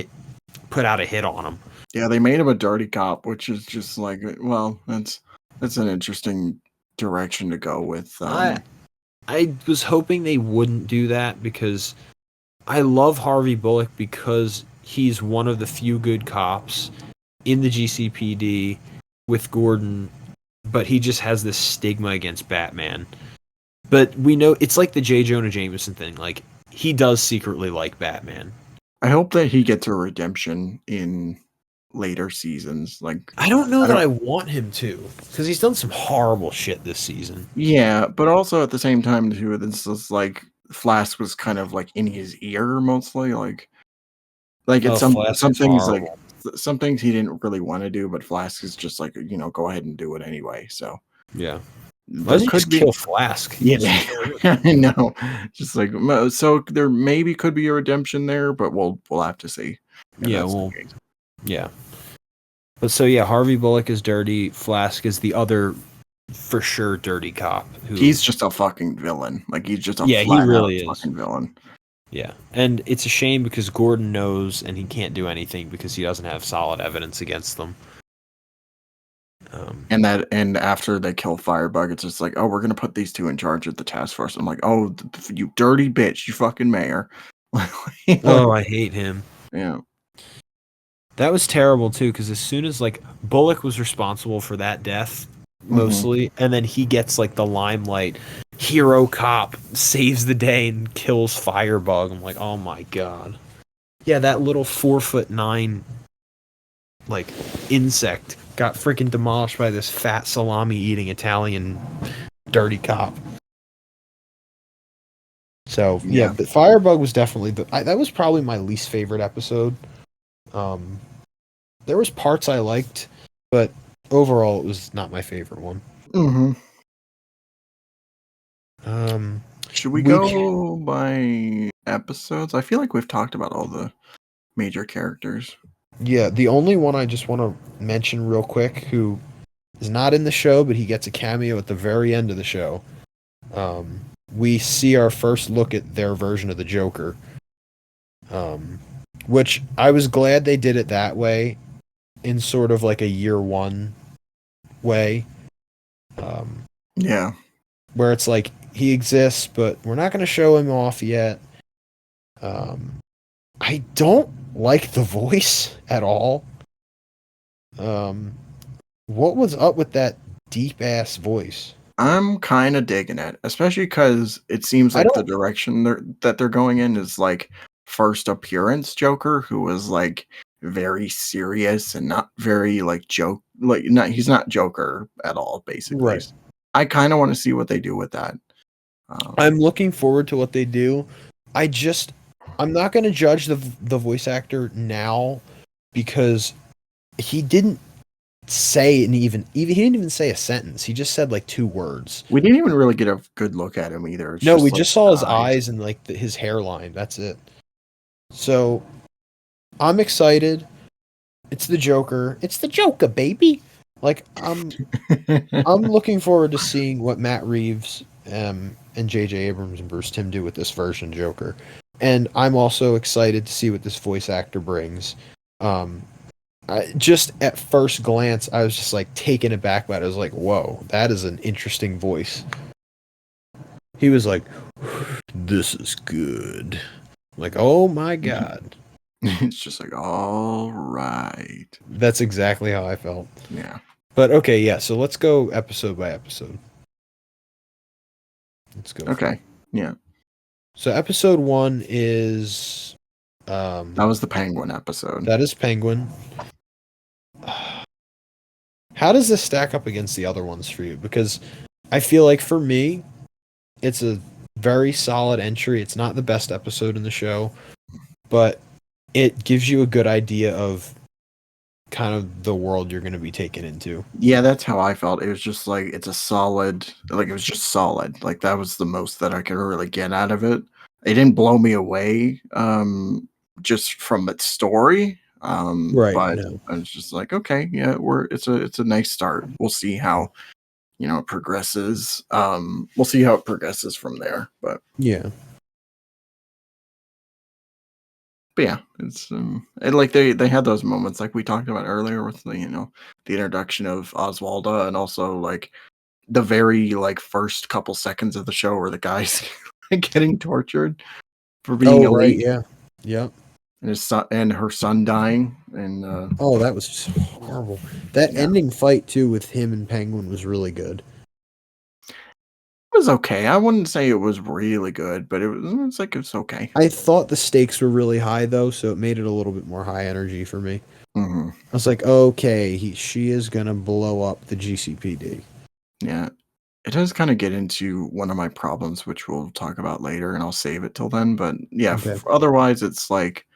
put out a hit on him. Yeah, they made him a dirty cop, which is just like, well, that's an interesting direction to go with. I was hoping they wouldn't do that, because I love Harvey Bullock because he's one of the few good cops in the GCPD with Gordon, but he just has this stigma against Batman. But we know it's like the J. Jonah Jameson thing. Like, he does secretly like Batman. I hope that he gets a redemption in later seasons. Like, I don't know that I want him to, because he's done some horrible shit this season. Yeah, but also at the same time too, this is like Flash was kind of like in his ear mostly. Like it's some things like some things he didn't really want to do, but Flask is just like, go ahead and do it anyway. So yeah. Why does he just kill Flask? Yeah, I know. Just like, so there maybe could be a redemption there, but we'll have to see. Yeah. But so yeah, Harvey Bullock is dirty. Flask is the other, for sure, dirty cop. He's just a fucking villain. Like, he's just a he really is fucking villain. Yeah, and it's a shame because Gordon knows, and he can't do anything because he doesn't have solid evidence against them. And after they kill Firebug, it's just like, oh, we're gonna put these two in charge of the task force. I'm like, oh, you dirty bitch, you fucking mayor. Oh, I hate him. Yeah, that was terrible too. Because as soon as Bullock was responsible for that death mostly, and then he gets the limelight, hero cop saves the day and kills Firebug. I'm like, oh my god. Yeah, that little 4'9" insect got freaking demolished by this fat salami eating Italian dirty cop. So yeah, but Firebug was definitely that was probably my least favorite episode. There was parts I liked, but overall it was not my favorite one. Should we go by episodes? I feel like we've talked about all the major characters. Yeah, the only one I just want to mention real quick, who is not in the show, but he gets a cameo at the very end of the show. We see our first look at their version of the Joker, which I was glad they did it that way, in sort of like a year one way. Yeah. Where it's like, he exists, but we're not going to show him off yet. I don't like the voice at all. What was up with that deep ass voice? I'm kind of digging it, especially because it seems like the direction that they're going in is like first appearance Joker, who was very serious and not very he's not Joker at all, basically. Right. I kind of want to see what they do with that. I'm looking forward to what they do. I'm not going to judge the voice actor now, because he didn't say he didn't even say a sentence. He just said 2 words. We didn't even really get a good look at him either. No, we just saw his eyes and his hairline. That's it. So I'm excited. It's the Joker. It's the Joker, baby. Like I'm looking forward to seeing what Matt Reeves and J.J. Abrams and Bruce Timm do with this version Joker, and I'm also excited to see what this voice actor brings. Just at first glance, I was just like taken aback by it. I was like, "Whoa, that is an interesting voice." He was like, "This is good." I'm like, oh my god, It's just like, all right. that's exactly how I felt. Yeah. But okay, yeah. So let's go episode by episode. Let's go. Okay. Yeah. So episode 1 is That was the Penguin episode. that is Penguin. How does this stack up against the other ones for you? Because I feel like for me, it's a very solid entry. It's not the best episode in the show, but it gives you a good idea of kind of the world you're going to be taken into. Yeah, that's how I felt. It was just like it was just solid. Like that was the most that I could really get out of it. It didn't blow me away, just from its story. Right. But No. I was just like, okay, yeah, it's a nice start. We'll see how it progresses. We'll see how it progresses from there. But Yeah. yeah, it's and like they had those moments like we talked about earlier with the introduction of Oswalda, and also like the very like first couple seconds of the show where the guy's getting tortured for being Oh, right. elite, Yeah. Yeah. and his son and her son dying, and Oh, that was just horrible. That yeah, ending fight too with him and Penguin was really good. it was okay. I wouldn't say it was really good, but it's okay. I thought the stakes were really high though, so it made it a little bit more high energy for me. Hmm. I was like, okay, she is gonna blow up the GCPD. Yeah, it does kind of get into one of my problems, which we'll talk about later, and I'll save it till then. But yeah, Okay. otherwise, it's like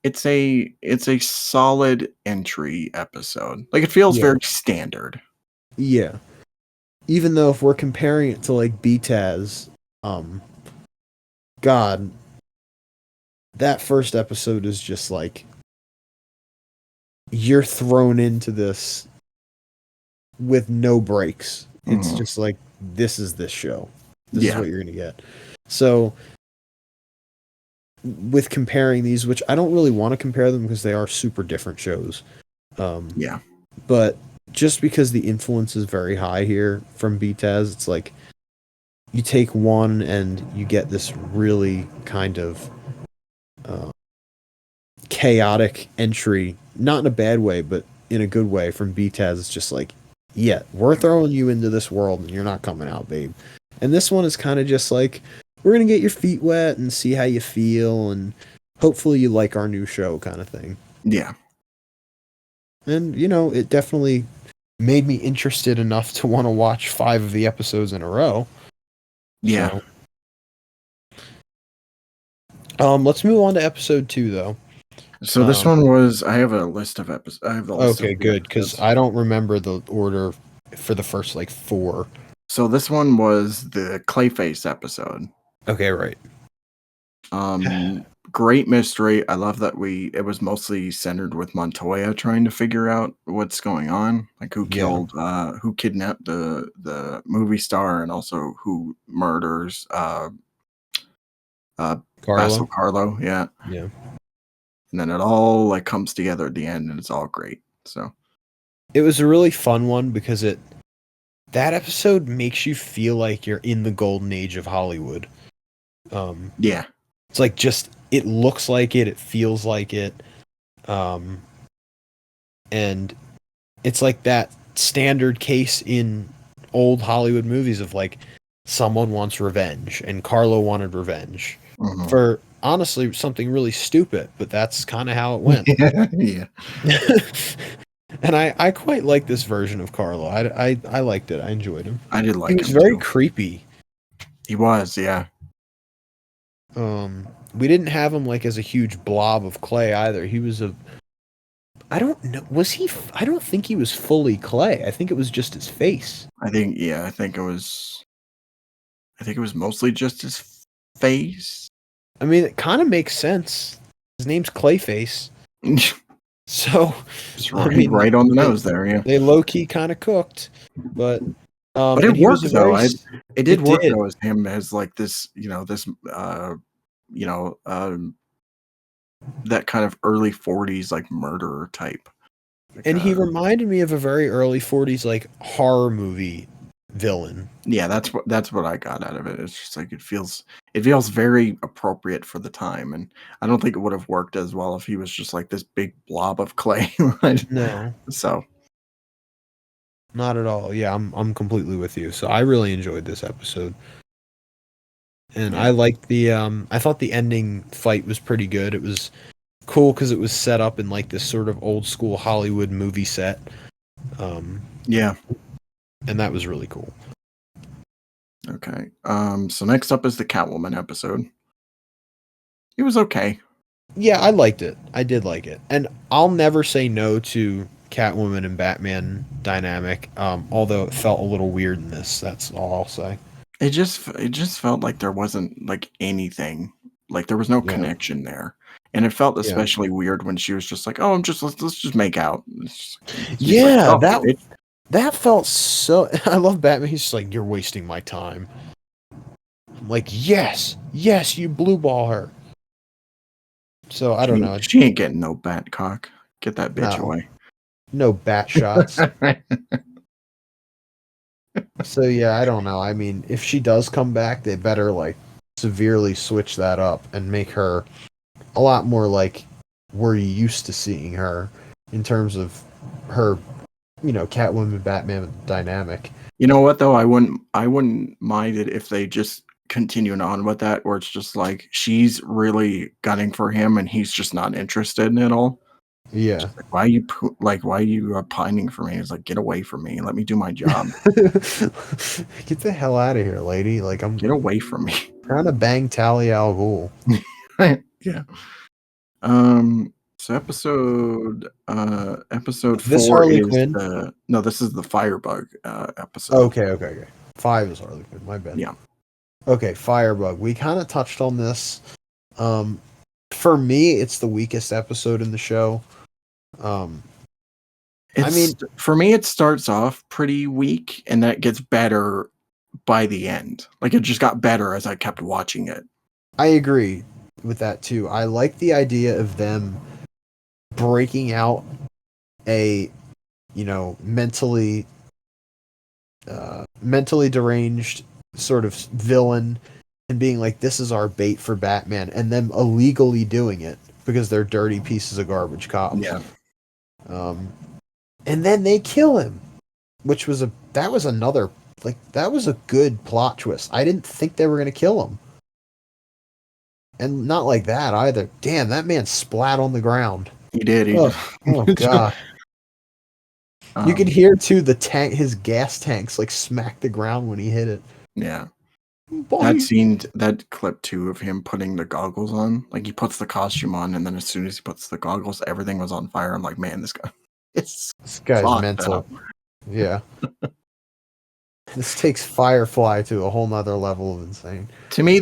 it's a solid entry episode. Like it feels Yeah. very standard. Yeah. Even though if we're comparing it to like BTAS, God, that first episode is just like you're thrown into this with no breaks. It's Mhm. just like this is this show. This is Yeah, what you're gonna get. So with comparing these, which I don't really want to compare them because they are super different shows. yeah, But just because the influence is very high here from BTAS, it's like you take one and you get this really kind of chaotic entry, not in a bad way, but in a good way from BTAS. It's just like, yeah, we're throwing you into this world and you're not coming out, babe. And this one is kind of just like, we're going to get your feet wet and see how you feel, and hopefully you like our new show kind of thing. yeah, And, it definitely made me interested enough to want to watch 5 of the episodes in a row. yeah. Let's move on to episode 2, though. So this one was. I have a list of episodes. I have the list. Okay, of good, because I don't remember the order for the first, 4. So this one was the Clayface episode. Okay, right. Great mystery. I love that it was mostly centered with Montoya trying to figure out what's going on, like who kidnapped the movie star, and also who murders Basil Carlo. Yeah. Yeah. And then it all like comes together at the end, and it's all great. So It was a really fun one because that episode makes you feel like you're in the golden age of Hollywood. yeah, It's like it looks like it feels like it. And it's like that standard case in old Hollywood movies of like someone wants revenge and Carlo wanted revenge for honestly something really stupid, but that's kind of how it went. yeah. And I quite like this version of Carlo. I liked it. I enjoyed him. I did like He him. was very too. creepy. He was, yeah. We didn't have him like as a huge blob of clay either. He was I don't know. Was he? I don't think he was fully clay. I think it was just his face. I think it was mostly just his face. I mean, it kind of makes sense. His name's Clayface. So, It's right on the nose there, yeah. They low key kind of cooked, but it worked though. It did work did. though as him as like this, this you know, that kind of early 40s like murderer type. And he reminded me of a very early 40s like horror movie villain. Yeah, that's what I got out of it. It's just like it feels very appropriate for the time, and I don't think it would have worked as well if he was just like this big blob of clay. No. So not at all. Yeah, I'm completely with you. So I really enjoyed this episode. And I liked the I thought the ending fight was pretty good. It was cool because it was set up in like this sort of old school Hollywood movie set. Yeah. And that was really cool. Okay. So next up is the Catwoman episode. It was okay. Yeah, I liked it. I did like it. And I'll never say no to Catwoman and Batman dynamic, although it felt a little weird in this. That's all I'll say. It just felt like there wasn't like anything. Like there was no connection there. And it felt especially weird when she was just like, "Oh, let's just make out." Yeah, like, oh, that felt so. I love Batman. He's just like, "You're wasting my time." I'm like, yes, you blue ball her. So I don't know. She ain't getting no bat cock. Get that bitch away. No bat shots. So yeah, I don't know. I mean, if she does come back, they better like severely switch that up and make her a lot more like we're used to seeing her in terms of her, Catwoman Batman dynamic. You know what though? I wouldn't mind it if they just continued on with that, where it's just like she's really gunning for him and he's just not interested at all. Yeah. Like, why are you pining for me? It's like, get away from me. Let me do my job. Get the hell out of here, lady. Like, get away from me. Trying to bang Talia al Ghul. Yeah. So episode this 4 Harley is Quinn? This is the Firebug episode. Okay. 5 is Harley Quinn. My bad. Yeah. Okay, Firebug. We kind of touched on this. For me, it's the weakest episode in the show. For me, it starts off pretty weak, and that gets better by the end. Like, it just got better as I kept watching it. I agree with that too. I like the idea of them breaking out a, mentally deranged sort of villain and being like, this is our bait for Batman, and them illegally doing it because they're dirty pieces of garbage cops. Yeah. And then they kill him, which was that was a good plot twist. I didn't think they were going to kill him. And not like that either. Damn, that man splat on the ground. He did. Oh God. You could hear too his gas tanks like smack the ground when he hit it. Yeah. That clip too of him putting the goggles on, like he puts the costume on, and then as soon as he puts the goggles, everything was on fire. I'm like, man, this guy's mental. Up. Yeah. This takes Firefly to a whole nother level of insane. To me,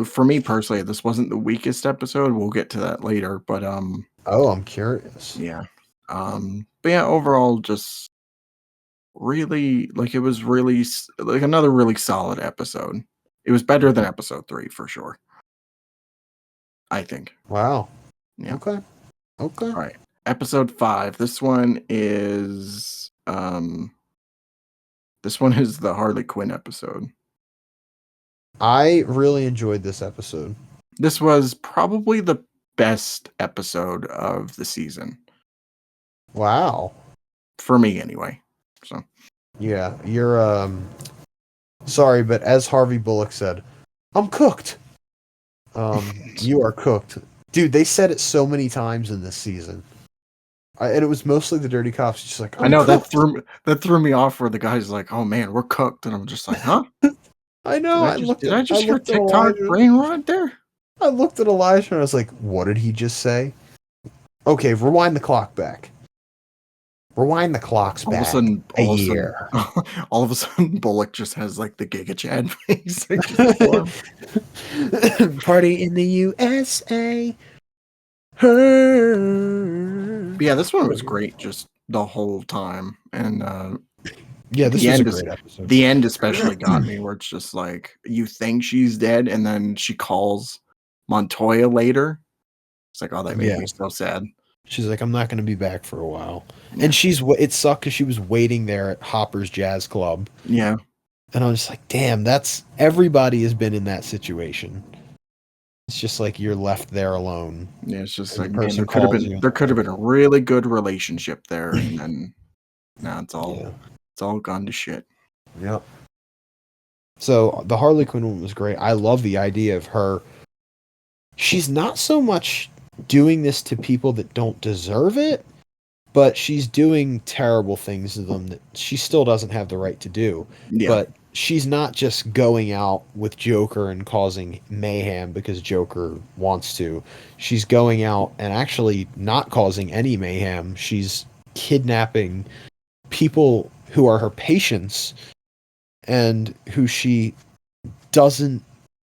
for me personally, this wasn't the weakest episode. We'll get to that later, but oh, I'm curious. Yeah. But yeah, overall, just really, like, it was really like another really solid episode. It was better than episode 3 for sure, I think. Wow. Yeah. Okay. All right. Episode 5. This one is the Harley Quinn episode. I really enjoyed this episode. This was probably the best episode of the season. Wow. For me anyway. So yeah, you're sorry, but as Harvey Bullock said, I'm cooked. You are cooked. Dude, they said it so many times in this season. And it was mostly the dirty cops just like, I know cooked. that threw me off where the guy's like, "Oh man, we're cooked." And I'm just like, "Huh?" I know. Did I just hear TikTok brain rot there? I looked at Elijah and I was like, "What did he just say?" Okay, rewind the clock back. Rewind the clocks back a year. All of a sudden, Bullock just has like the Giga Chad face. Party in the USA. But yeah, this one was great just the whole time. And yeah, this was a great episode. The end especially got me, where it's just like you think she's dead, and then she calls Montoya later. It's like, oh, that made me so sad. She's like, I'm not going to be back for a while. Yeah. And it sucked because she was waiting there at Hopper's Jazz Club. Yeah. And I was just like, damn, everybody has been in that situation. It's just like you're left there alone. Yeah, it's just like, man, there could have been a really good relationship there, and then now it's all gone to shit. Yep. So the Harley Quinn one was great. I love the idea of her. She's not so much doing this to people that don't deserve it, but she's doing terrible things to them that she still doesn't have the right to do. Yeah. But she's not just going out with Joker and causing mayhem because Joker wants to. She's going out and actually not causing any mayhem. She's kidnapping people who are her patients and who she doesn't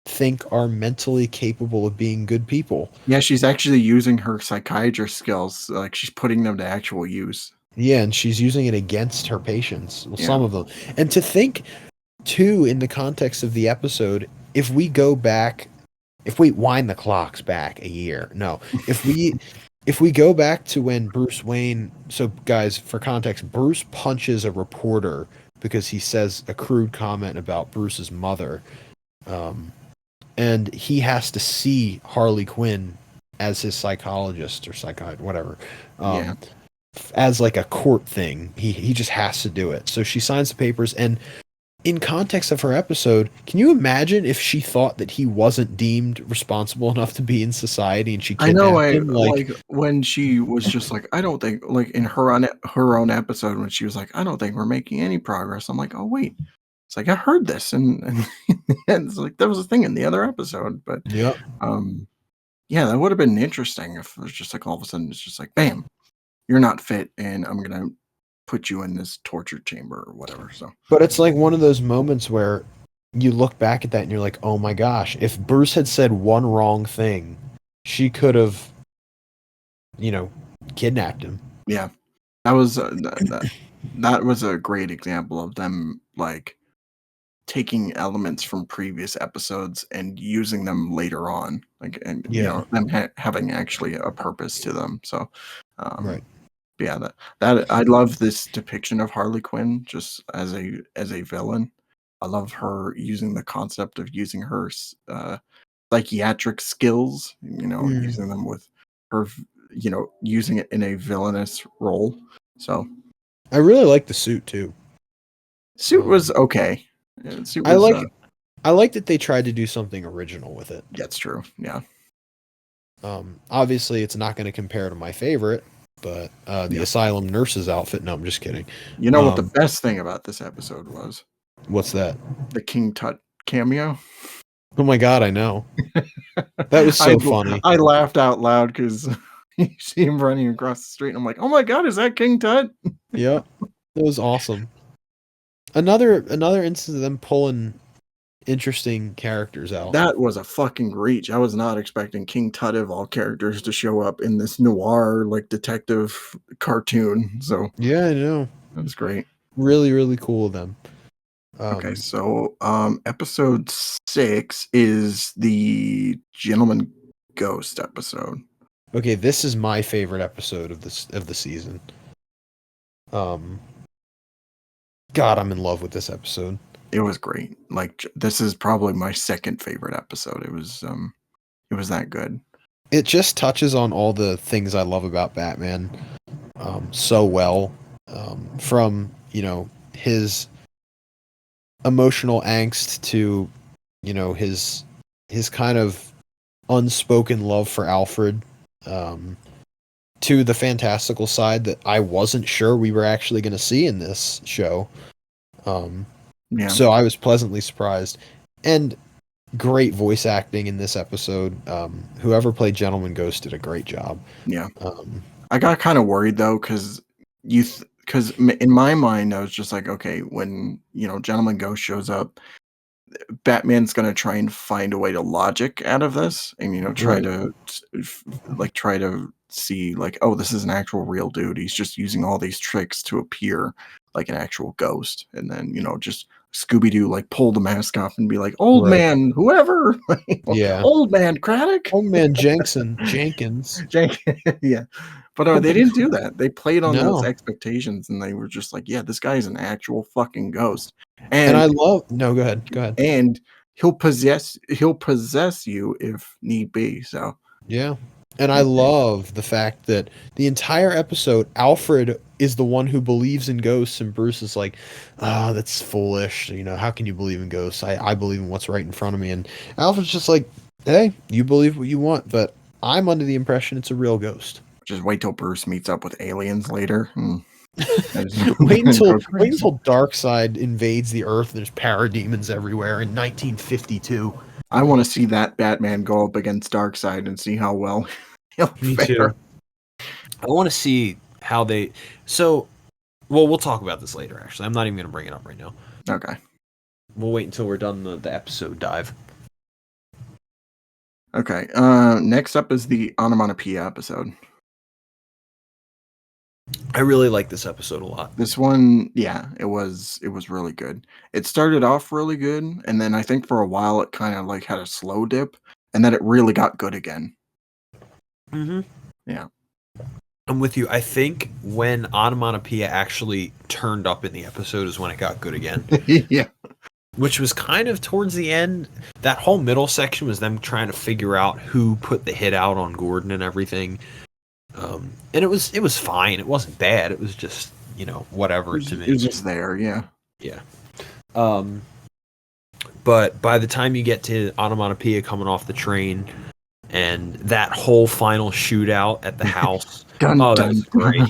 think are mentally capable of being good people. Yeah, she's actually using her psychiatrist skills. Like, she's putting them to actual use. Yeah, and she's using it against her patients. Well, some of them. And to think, too, in the context of the episode, if we wind the clocks back a year. No. If we go back to when Bruce Wayne... So, guys, for context, Bruce punches a reporter because he says a crude comment about Bruce's mother. And he has to see Harley Quinn as his psychologist or whatever, as like a court thing. He just has to do it. So she signs the papers, and in context of her episode, can you imagine if she thought that he wasn't deemed responsible enough to be in society and she kidnapped him? Like when she was just like, I don't think, like in her own episode, when she was like, I don't think we're making any progress. I'm like, oh wait. It's like, I heard this, and it's like there was a thing in the other episode, but yeah, that would have been interesting if it was just like all of a sudden it's just like, bam, you're not fit, and I'm gonna put you in this torture chamber or whatever. So, but it's like one of those moments where you look back at that and you're like, oh my gosh, if Bruce had said one wrong thing, she could have, kidnapped him. Yeah, that was that was a great example of them like taking elements from previous episodes and using them later on, like, and them having actually a purpose to them. So, right. Yeah, that I love this depiction of Harley Quinn just as a villain. I love her using the concept of using her psychiatric skills, using them with her, using it in a villainous role. So, I really like the suit too. Suit was okay. I like that they tried to do something original with it. That's true. Yeah. Obviously, it's not going to compare to my favorite, but the Asylum nurse's outfit. No, I'm just kidding. You know what the best thing about this episode was? What's that? The King Tut cameo. Oh my god, I know. That was so funny. I laughed out loud because you see him running across the street, and I'm like, oh my god, is that King Tut? Yeah, it was awesome. Another instance of them pulling interesting characters out. That was a fucking reach. I was not expecting King Tut of all characters to show up in this noir like detective cartoon. So yeah, I know. That was great. Really, really cool of them. Okay, so episode 6 is the Gentleman Ghost episode. Okay, this is my favorite episode of the season. God, I'm in love with this episode. It was great. Like, this is probably my second favorite episode. It was that good. It just touches on all the things I love about Batman so well. From, his emotional angst to, his kind of unspoken love for Alfred, to the fantastical side that I wasn't sure we were actually going to see in this show. So I was pleasantly surprised. And great voice acting in this episode. Whoever played Gentleman Ghost did a great job. Yeah. I got kind of worried though, because in my mind I was just like, okay, when Gentleman Ghost shows up, Batman's gonna try and find a way to logic out of this, and try Right. to try to see like, oh, this is an actual real dude. He's just using all these tricks to appear like an actual ghost, and then just Scooby Doo like pull the mask off and be like, old Right. man, whoever, Yeah. old man Craddock, Old man Jenkins. yeah. But they didn't do that. They played on those No. expectations, and they were just like, yeah, this guy is an actual fucking ghost, And I and love no, go ahead. Go ahead. and he'll possess you if need be. So Yeah. And I love the fact that the entire episode, Alfred is the one who believes in ghosts, and Bruce is like, that's foolish. How can you believe in ghosts? I believe in what's right in front of me. And Alfred's just like, hey, you believe what you want, but I'm under the impression it's a real ghost. just wait till Bruce meets up with aliens later. wait until Darkseid invades the Earth. There's parademons everywhere in 1952. I want to see that Batman go up against Darkseid and see how well he'll Me fare. too. I want to see how they. So, well, we'll talk about this later. Actually, I'm not even going to bring it up right now. Okay. We'll wait until we're done the episode dive. Okay. Next up is the onomatopoeia episode. I really like this episode a lot. This one, yeah, it was really good. It started off really good, and then I think for a while it kind of like had a slow dip, and then it really got good again. Mm-hmm. Yeah. I'm with you. I think when onomatopoeia actually turned up in the episode is when it got good again. Yeah. Which was kind of towards the end. That whole middle section was them trying to figure out who put the hit out on Gordon and everything. And it was fine. It wasn't bad. It was just, whatever to me. It was just there, yeah. Yeah. But by the time you get to onomatopoeia coming off the train and that whole final shootout at the house, that was great.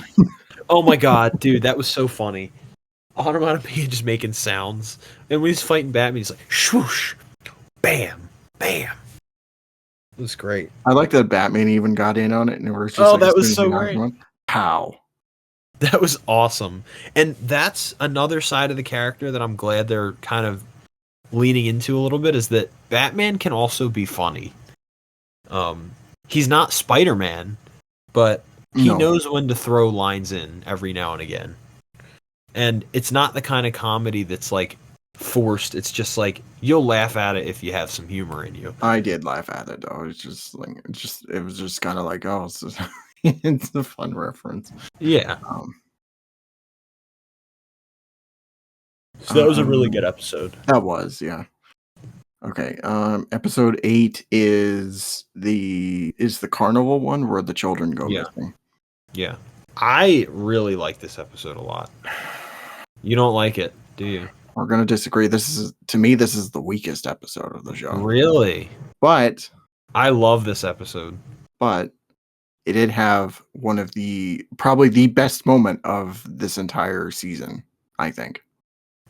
Oh my god, dude, that was so funny. Onomatopoeia just making sounds, and when he's fighting Batman, he's like swoosh, bam, bam. It was great. I like that Batman even got in on it, and it was just that was so great. Pow. That was awesome. And that's another side of the character that I'm glad they're kind of leaning into a little bit, is that Batman can also be funny. He's not Spider-Man, but he knows when to throw lines in every now and again. And it's not the kind of comedy that's like forced. It's just like you'll laugh at it if you have some humor in you. I did laugh at it though. It's just like it was just kind of like, oh, it's a fun reference. Yeah. So that was a really good episode. That was, yeah. Okay. Episode 8 is the carnival one where the children go missing. Yeah. I really like this episode a lot. You don't like it, do you? We're gonna disagree. To me, this is the weakest episode of the show. Really? But I love this episode. But it did have one of probably the best moment of this entire season, I think.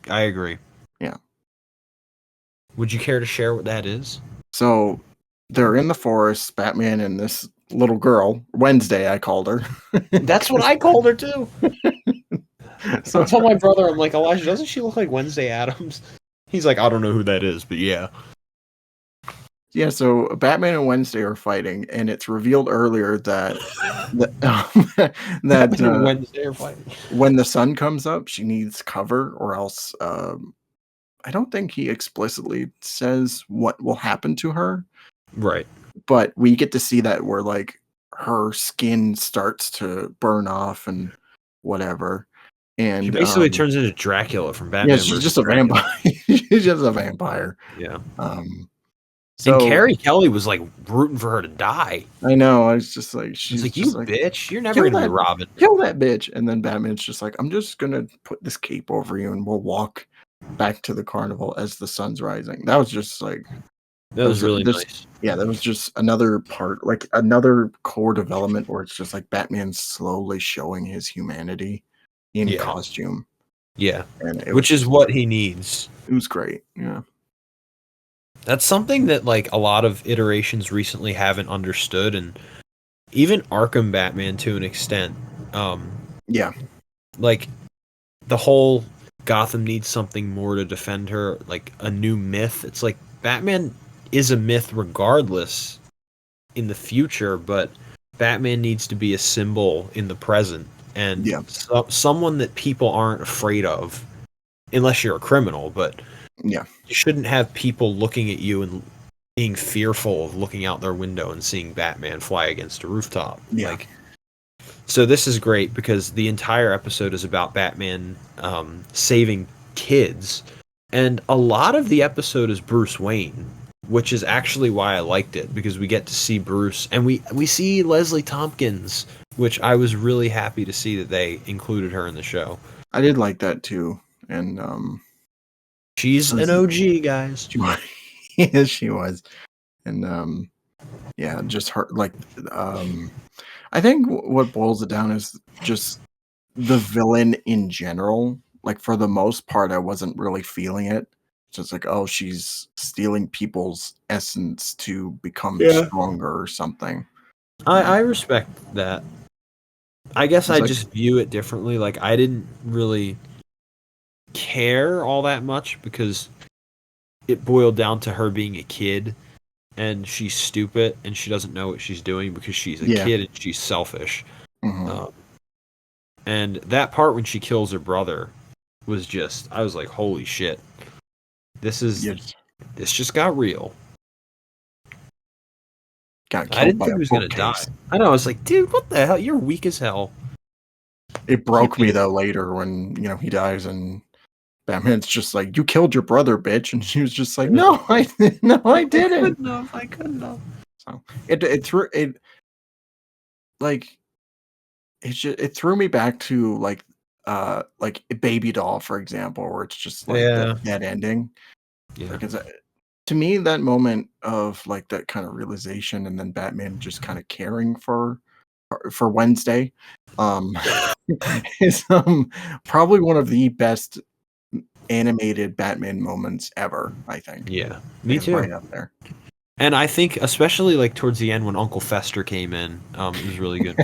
I agree. Yeah. Would you care to share what that is? So they're in the forest, Batman and this little girl, Wednesday, I called her. That's what I called her too. So I told my brother, I'm like, Elijah, doesn't she look like Wednesday Addams? He's like, I don't know who that is, but yeah. Yeah, so Batman and Wednesday are fighting, and it's revealed earlier that Wednesday are fighting. When the sun comes up, she needs cover, or else I don't think he explicitly says what will happen to her. Right. But we get to see that where like her skin starts to burn off and whatever. And she basically turns into Dracula from Batman. Yeah, she's just a vampire. She's just a vampire. Yeah. So, and Carrie Kelly was like rooting for her to die. I know. I was just like, she's like, you bitch, you're never gonna be Robin. Kill that bitch. And then Batman's just like, I'm just gonna put this cape over you, and we'll walk back to the carnival as the sun's rising. That was just like, that was really nice. Yeah, that was just another part, like another core development where it's just like Batman slowly showing his humanity in costume. Yeah, which is what he needs. It was great. Yeah. That's something that like a lot of iterations recently haven't understood, and even Arkham Batman to an extent. Yeah. Like the whole Gotham needs something more to defend her, like a new myth. It's like Batman is a myth regardless in the future, but Batman needs to be a symbol in the present and someone that people aren't afraid of, unless you're a criminal. But you shouldn't have people looking at you and being fearful of looking out their window and seeing Batman fly against a rooftop. Like, so this is great because the entire episode is about Batman saving kids, and a lot of the episode is Bruce Wayne, which is actually why I liked it, because we get to see Bruce, and we see Leslie Tompkins, which I was really happy to see that they included her in the show. I did like that too, and she's an OG, guys. Yeah, she was, and yeah, just her like I think what boils it down is just the villain in general. Like, for the most part, I wasn't really feeling it. Just like, oh, she's stealing people's essence to become stronger or something. I respect that. I guess I just view it differently. Like, I didn't really care all that much because it boiled down to her being a kid. And she's stupid, and she doesn't know what she's doing because she's a kid and she's selfish. And that part when she kills her brother was just, I was like, holy shit. This just got real. I didn't think he was going to die. I know, I was like, dude, what the hell? You're weak as hell. It broke me, though, later when, he dies and Batman's just like, you killed your brother, bitch. And she was just like, no, I didn't. I couldn't have. So it threw me back to like a Baby Doll, for example, where it's just like that ending. Yeah. Because to me, that moment of like that kind of realization, and then Batman just kind of caring for Wednesday, is probably one of the best animated Batman moments ever, I think. Yeah, me too. Right up there. And I think especially like towards the end when Uncle Fester came in, it was really good.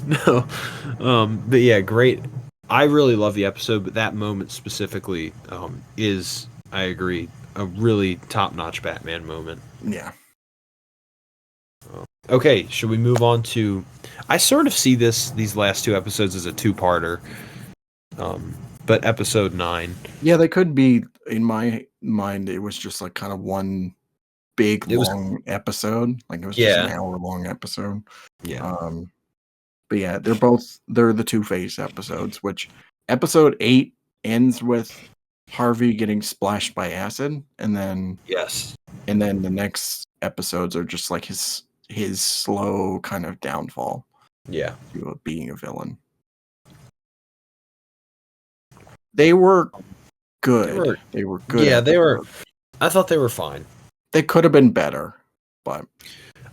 No, but yeah, great. I really love the episode, but that moment specifically is, I agree, a really top-notch Batman moment. Yeah. Okay, should we move on to? I sort of see these last two episodes as a two-parter. But episode 9. Yeah, they could be. In my mind, it was just like kind of one big long episode. Like it was just an hour-long episode. Yeah. But yeah, they're the Two-Face episodes, which episode 8 ends with Harvey getting splashed by acid, and then the next episodes are just like his slow kind of downfall. Yeah. To being a villain. They were good. They were good. Yeah, they were. I thought they were fine. They could have been better, but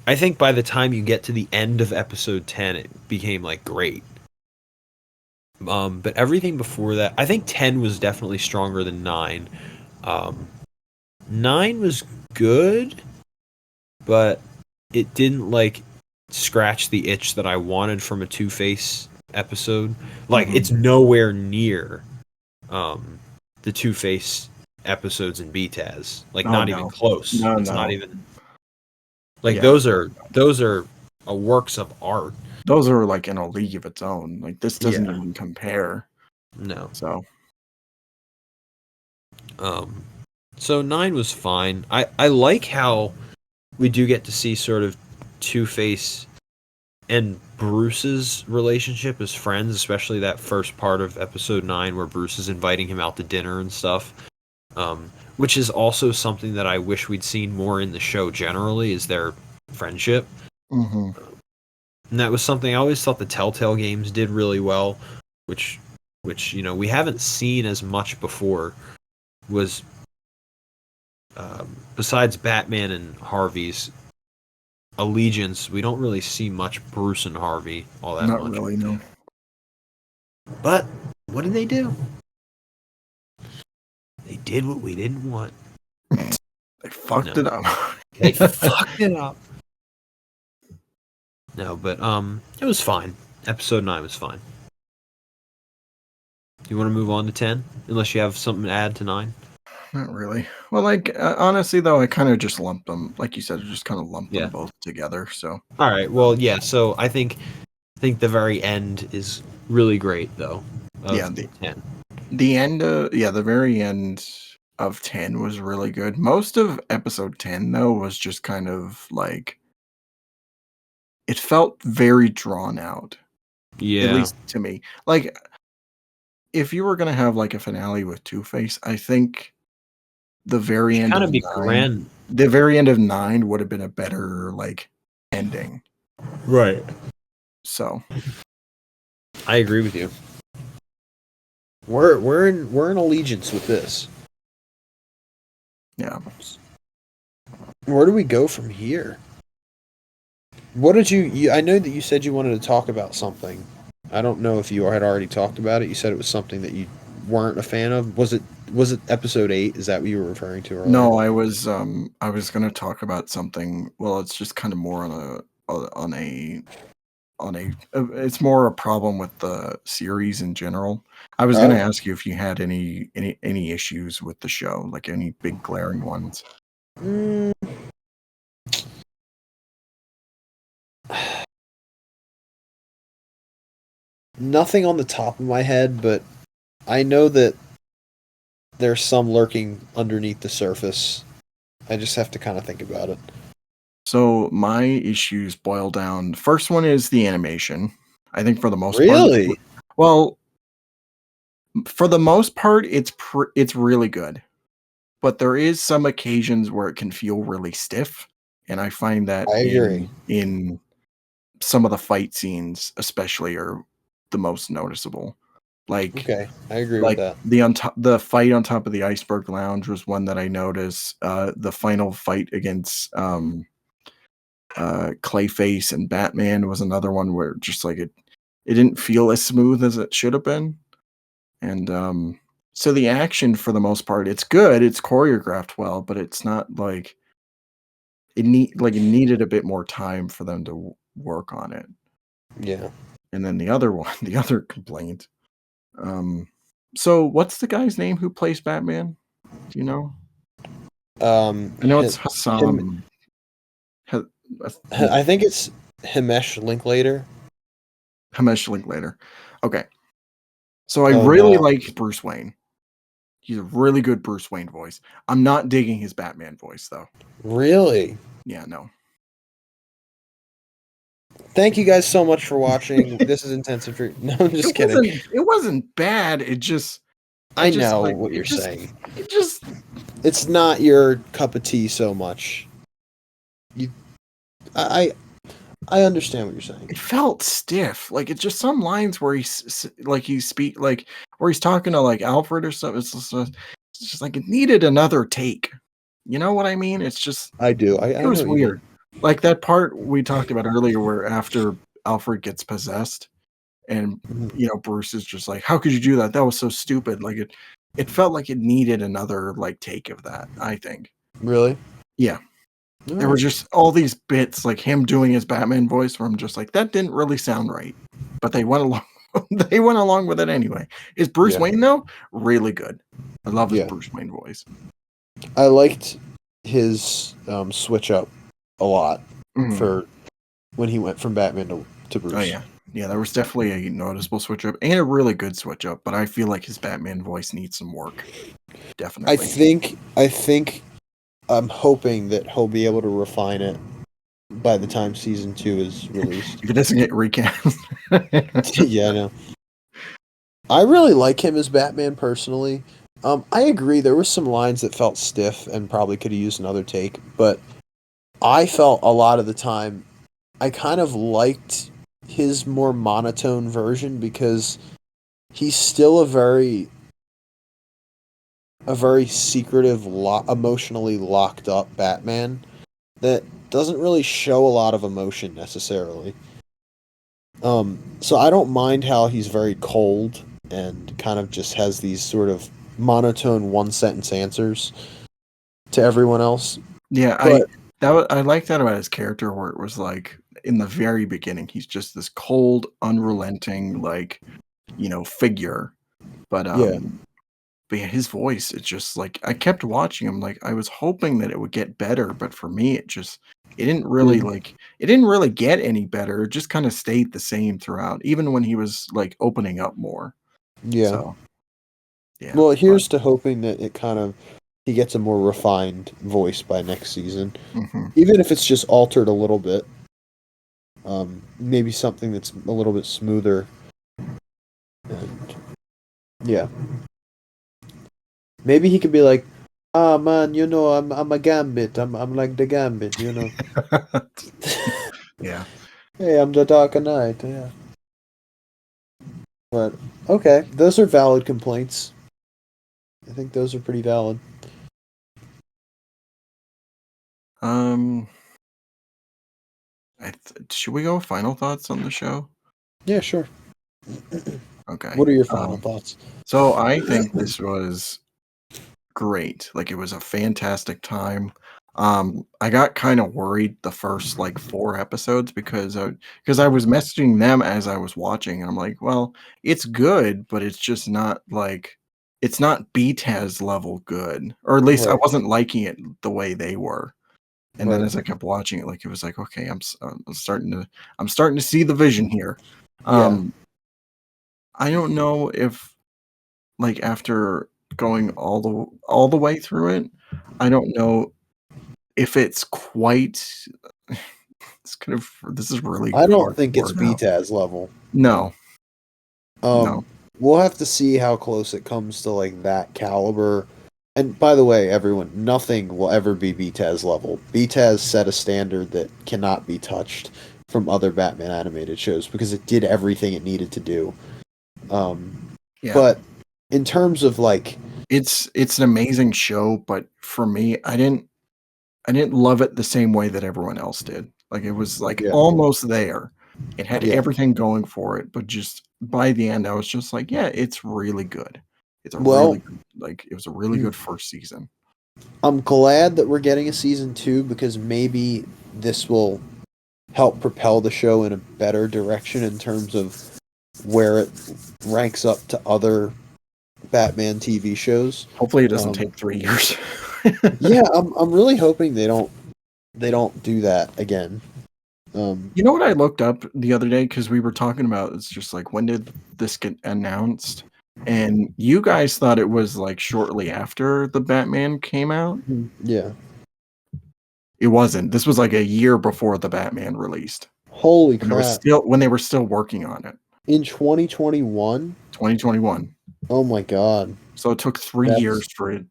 I think by the time you get to the end of episode 10, it became like great. But everything before that, I think 10 was definitely stronger than 9. 9 was good, but it didn't like scratch the itch that I wanted from a Two-Face episode. Like it's nowhere near the Two-Face episodes in BTAS. Like not even close. It's not even like those are works of art. Those are like in a league of its own. Like this doesn't even compare. No. So 9 was fine. I like how we do get to see sort of Two-Face and Bruce's relationship as friends, especially that first part of episode 9 where Bruce is inviting him out to dinner and stuff, which is also something that I wish we'd seen more in the show generally, is their friendship. And that was something I always thought the Telltale games did really well, which we haven't seen as much before, was besides Batman and Harvey's allegiance, we don't really see much Bruce and Harvey all that much. Not really, no. But what did they do? They did what we didn't want. They fucked it up. They fucked it up. No, but it was fine. Episode 9 was fine. You want to move on to 10? Unless you have something to add to 9? Not really. Well, like honestly, though, I kind of just lumped them, like you said, I just kind of lumped them both together. So. All right. Well, yeah. So I think the very end is really great, though. The 10. The end. The very end of 10 was really good. Most of episode 10 though was just kind of like it felt very drawn out. Yeah. At least to me. Like if you were gonna have like a finale with Two-Face, I think the very end of 9, grand. the very end of 9 would have been a better like ending. Right. So I agree with you. We're in allegiance with this. Yeah. Where do we go from here? What did you I know that you said you wanted to talk about something. I don't know if you had already talked about it. You said it was something that you weren't a fan of. Was it episode 8? Is that what you were referring to earlier? No, I was going to talk about something. Well, it's just kind of more on a it's more a problem with the series in general. I was going to ask you if you had any issues with the show, like any big glaring ones. Nothing on the top of my head, but I know that there's some lurking underneath the surface. I just have to kind of think about it. So my issues boil down. First one is the animation. I think for the most part. Really? Well, for the most part, it's really good. But there is some occasions where it can feel really stiff, and I find that I agree. in some of the fight scenes, especially, are the most noticeable. Like, okay, I agree with that. The fight on top of the Iceberg Lounge was one that I noticed. The final fight against Clayface and Batman was another one where just like it didn't feel as smooth as it should have been. And so the action for the most part, it's good, it's choreographed well, but it's not like it needed a bit more time for them to work on it. Yeah. And then the other one, the other complaint. So what's the guy's name who plays Batman? Do you know? I know it's Hassan. I think it's Himesh Linklater. Himesh Linklater. Okay. So I really like Bruce Wayne. He's a really good Bruce Wayne voice. I'm not digging his Batman voice though. Really? Yeah, no. Thank you guys so much for watching. This is Intensive Treat. No, I'm just kidding. It wasn't bad. It just I know what you're saying. It's not your cup of tea so much. I understand what you're saying. It felt stiff. Like it's just some lines where where he's talking to like Alfred or something. It's just like it needed another take. You know what I mean? It's just I do. It was weird. Like that part we talked about earlier, where after Alfred gets possessed, and Bruce is just like, "How could you do that? That was so stupid." Like it felt like it needed another like take of that. I think. Really? Yeah. There were just all these bits, like him doing his Batman voice, where I'm just like, that didn't really sound right, but they went along. They went along with it anyway. Is Bruce Wayne though really good? I love his Bruce Wayne voice. I liked his switch up a lot for when he went from Batman to Bruce. Oh yeah, there was definitely a noticeable switch up and a really good switch up. But I feel like his Batman voice needs some work. Definitely. I think. I'm hoping that he'll be able to refine it by the time season 2 is released. If it doesn't get recast. Yeah, I know. I really like him as Batman personally. I agree there were some lines that felt stiff and probably could have used another take, but I felt a lot of the time I kind of liked his more monotone version because he's still a very secretive, emotionally locked up Batman that doesn't really show a lot of emotion necessarily. So I don't mind how he's very cold and kind of just has these sort of monotone one-sentence answers to everyone else. Yeah, I like that about his character, where it was like in the very beginning, he's just this cold, unrelenting, figure. But Yeah. but yeah, his voice, it's just like I kept watching him, like I was hoping that it would get better, but for me, it didn't really Did it didn't really get any better. It just kind of stayed the same throughout, even when he was like opening up more. yeah. So yeah, Well, but here's to hoping that he gets a more refined voice by next season, mhm. even if it's just altered a little bit. Maybe something that's a little bit smoother. And yeah, maybe he could be like, "Ah, man, I'm a gambit. I'm like the gambit, you know. Yeah. Hey, I'm the Dark Knight." Yeah, but okay, those are valid complaints. I think those are pretty valid. Um, should we go final thoughts on the show? Yeah, sure. Okay. What are your final thoughts? So I think this was great. Like it was a fantastic time. I got kind of worried the first like 4 episodes because I was messaging them as I was watching, and I'm like, well, it's good, but it's just not like it's not BTAS level good, or at least I Right, wasn't liking it the way they were. And then right. as I kept watching it, like it was like, okay, I'm starting to see the vision here. Yeah, Um, I don't know if like after going all the way through it, I don't know if it's quite it's kind of this is really I don't hard to think it's word out. BTAS level. No, no. Um, we'll have to see how close it comes to like that caliber. And by the way, everyone, nothing will ever be BTAS level. BTAS set a standard that cannot be touched from other Batman animated shows because it did everything it needed to do. Um, Yeah. but in terms of like, It's an amazing show, but for me, I didn't love it the same way that everyone else did. Like it was like yeah, almost there. It had yeah. everything going for it, but just by the end, I was just like, yeah, it's really good. It's a really Well, good, like it was a really hmm, good first season. I'm glad that we're getting a season two because maybe this will help propel the show in a better direction in terms of where it ranks up to other Batman TV shows. Hopefully, it doesn't Um, take 3 years. yeah, I'm really hoping they don't do that again. Um, You know what I looked up the other day because we were talking about it's just like when did this get announced? And you guys thought it was like shortly after the Batman came out. yeah. It wasn't. This was like a year before the Batman released. Holy When it was crap! still when they were still working on it. In 2021. 2021. Oh my god. So it took 3 years That's for it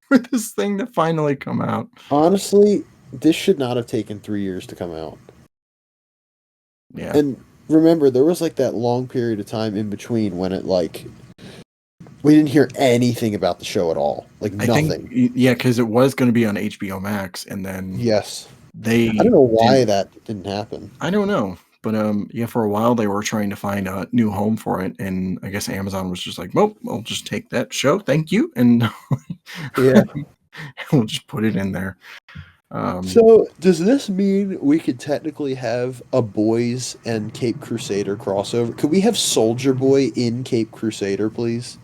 for this thing to finally come out. honestly, this should not have taken 3 years to come out. Yeah. And remember, there was like that long period of time in between when it like we didn't hear anything about the show at all. Like I think nothing. yeah, because it was gonna be on HBO Max, and then Yes. I they don't know why didn't. that didn't happen. I don't know, but, yeah, for a while, they were trying to find a new home for it, and I guess Amazon was just like, "Well, we'll just take that show, thank you, and Yeah. we'll just put it in there." Um, So, does this mean we could technically have a Boys and Cape Crusader crossover? Could we have Soldier Boy in Cape Crusader, please?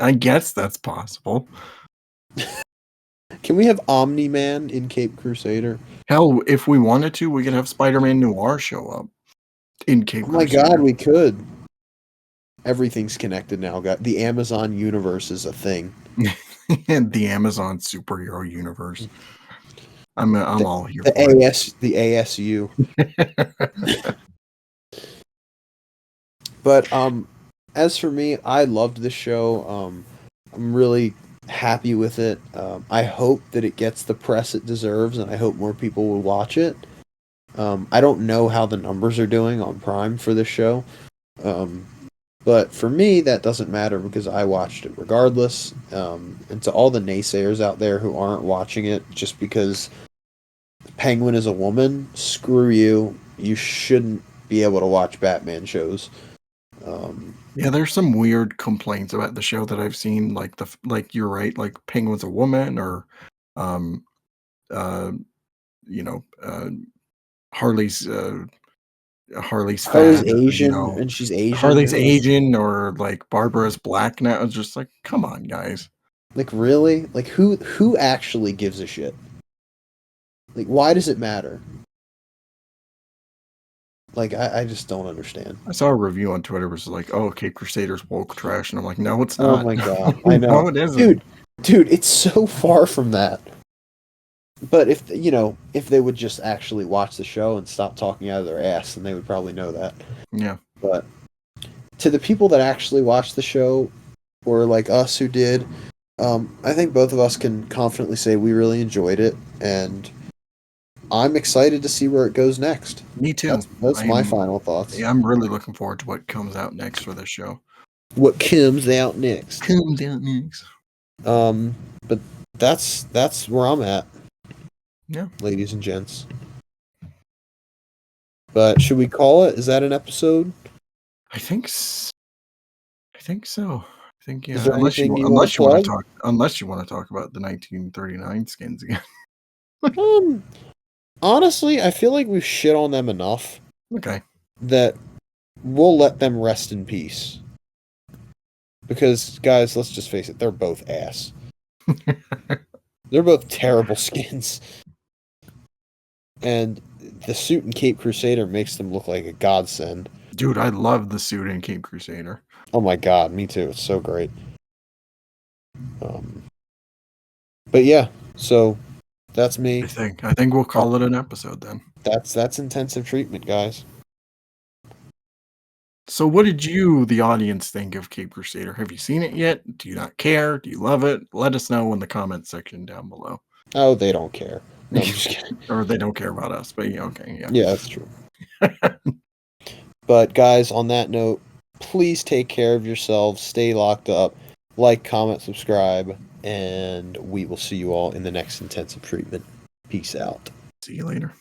I guess that's possible. Can we have Omni Man in Cape Crusader? Hell, if we wanted to, we could have Spider-Man Noir show up in Cape Oh my god, Crusader. we could. Everything's connected now. Got the Amazon universe is a thing. And the Amazon superhero universe. I'm The, all here the for it. the ASU. But as for me, I loved the show. I'm really happy with it. I hope that it gets the press it deserves, and I hope more people will watch it. I don't know how the numbers are doing on Prime for this show, um, but for me, that doesn't matter because I watched it regardless. And to all the naysayers out there who aren't watching it just because Penguin is a woman, screw you. You shouldn't be able to watch Batman shows. Um, Yeah, there's some weird complaints about the show that I've seen, like like you're right, like Penguin's a woman, or um, uh, you know, Harley's Harley's fat, Harley's or, Asian, and she's Asian. Harley's Asian, or like Barbara's black now. It's just like, come on, guys. Like, really? Like, who actually gives a shit? Like, why does it matter? Like, I just don't understand. I saw a review on Twitter was like, "Oh, Cape Crusader's woke trash," and I'm like, "No, it's Oh not." my god, I know. No, it isn't. Dude, it's so far from that. But if they would just actually watch the show and stop talking out of their ass, then they would probably know that. Yeah. But to the people that actually watch the show, or like us who did, I think both of us can confidently say we really enjoyed it, and I'm excited to see where it goes next. Me too. That's my final thoughts. Yeah, I'm really looking forward to what comes out next for this show. What comes out next? But that's where I'm at. Yeah, ladies and gents. But should we call it? Is that an episode? I think so. I think yeah. Is there Unless you want to talk about the 1939 skins again. Honestly, I feel like we've shit on them enough. Okay. That we'll let them rest in peace. Because, guys, let's just face it, they're both ass. They're both terrible skins. And the suit in Cape Crusader makes them look like a godsend. Dude, I love the suit in Cape Crusader. Oh my god, me too. It's so great. But yeah, so that's me. I think we'll call it an episode then. That's intensive treatment, guys. So what did you, the audience, think of Cape Crusader? Have you seen it yet? Do you not care? Do you love it? Let us know in the comment section down below. Oh, they don't care. No, I'm just kidding. Or they don't care about us, but yeah, okay, yeah. Yeah, that's true. But guys, on that note, please take care of yourselves, stay locked up, like, comment, subscribe, and we will see you all in the next intensive treatment. Peace out. See you later.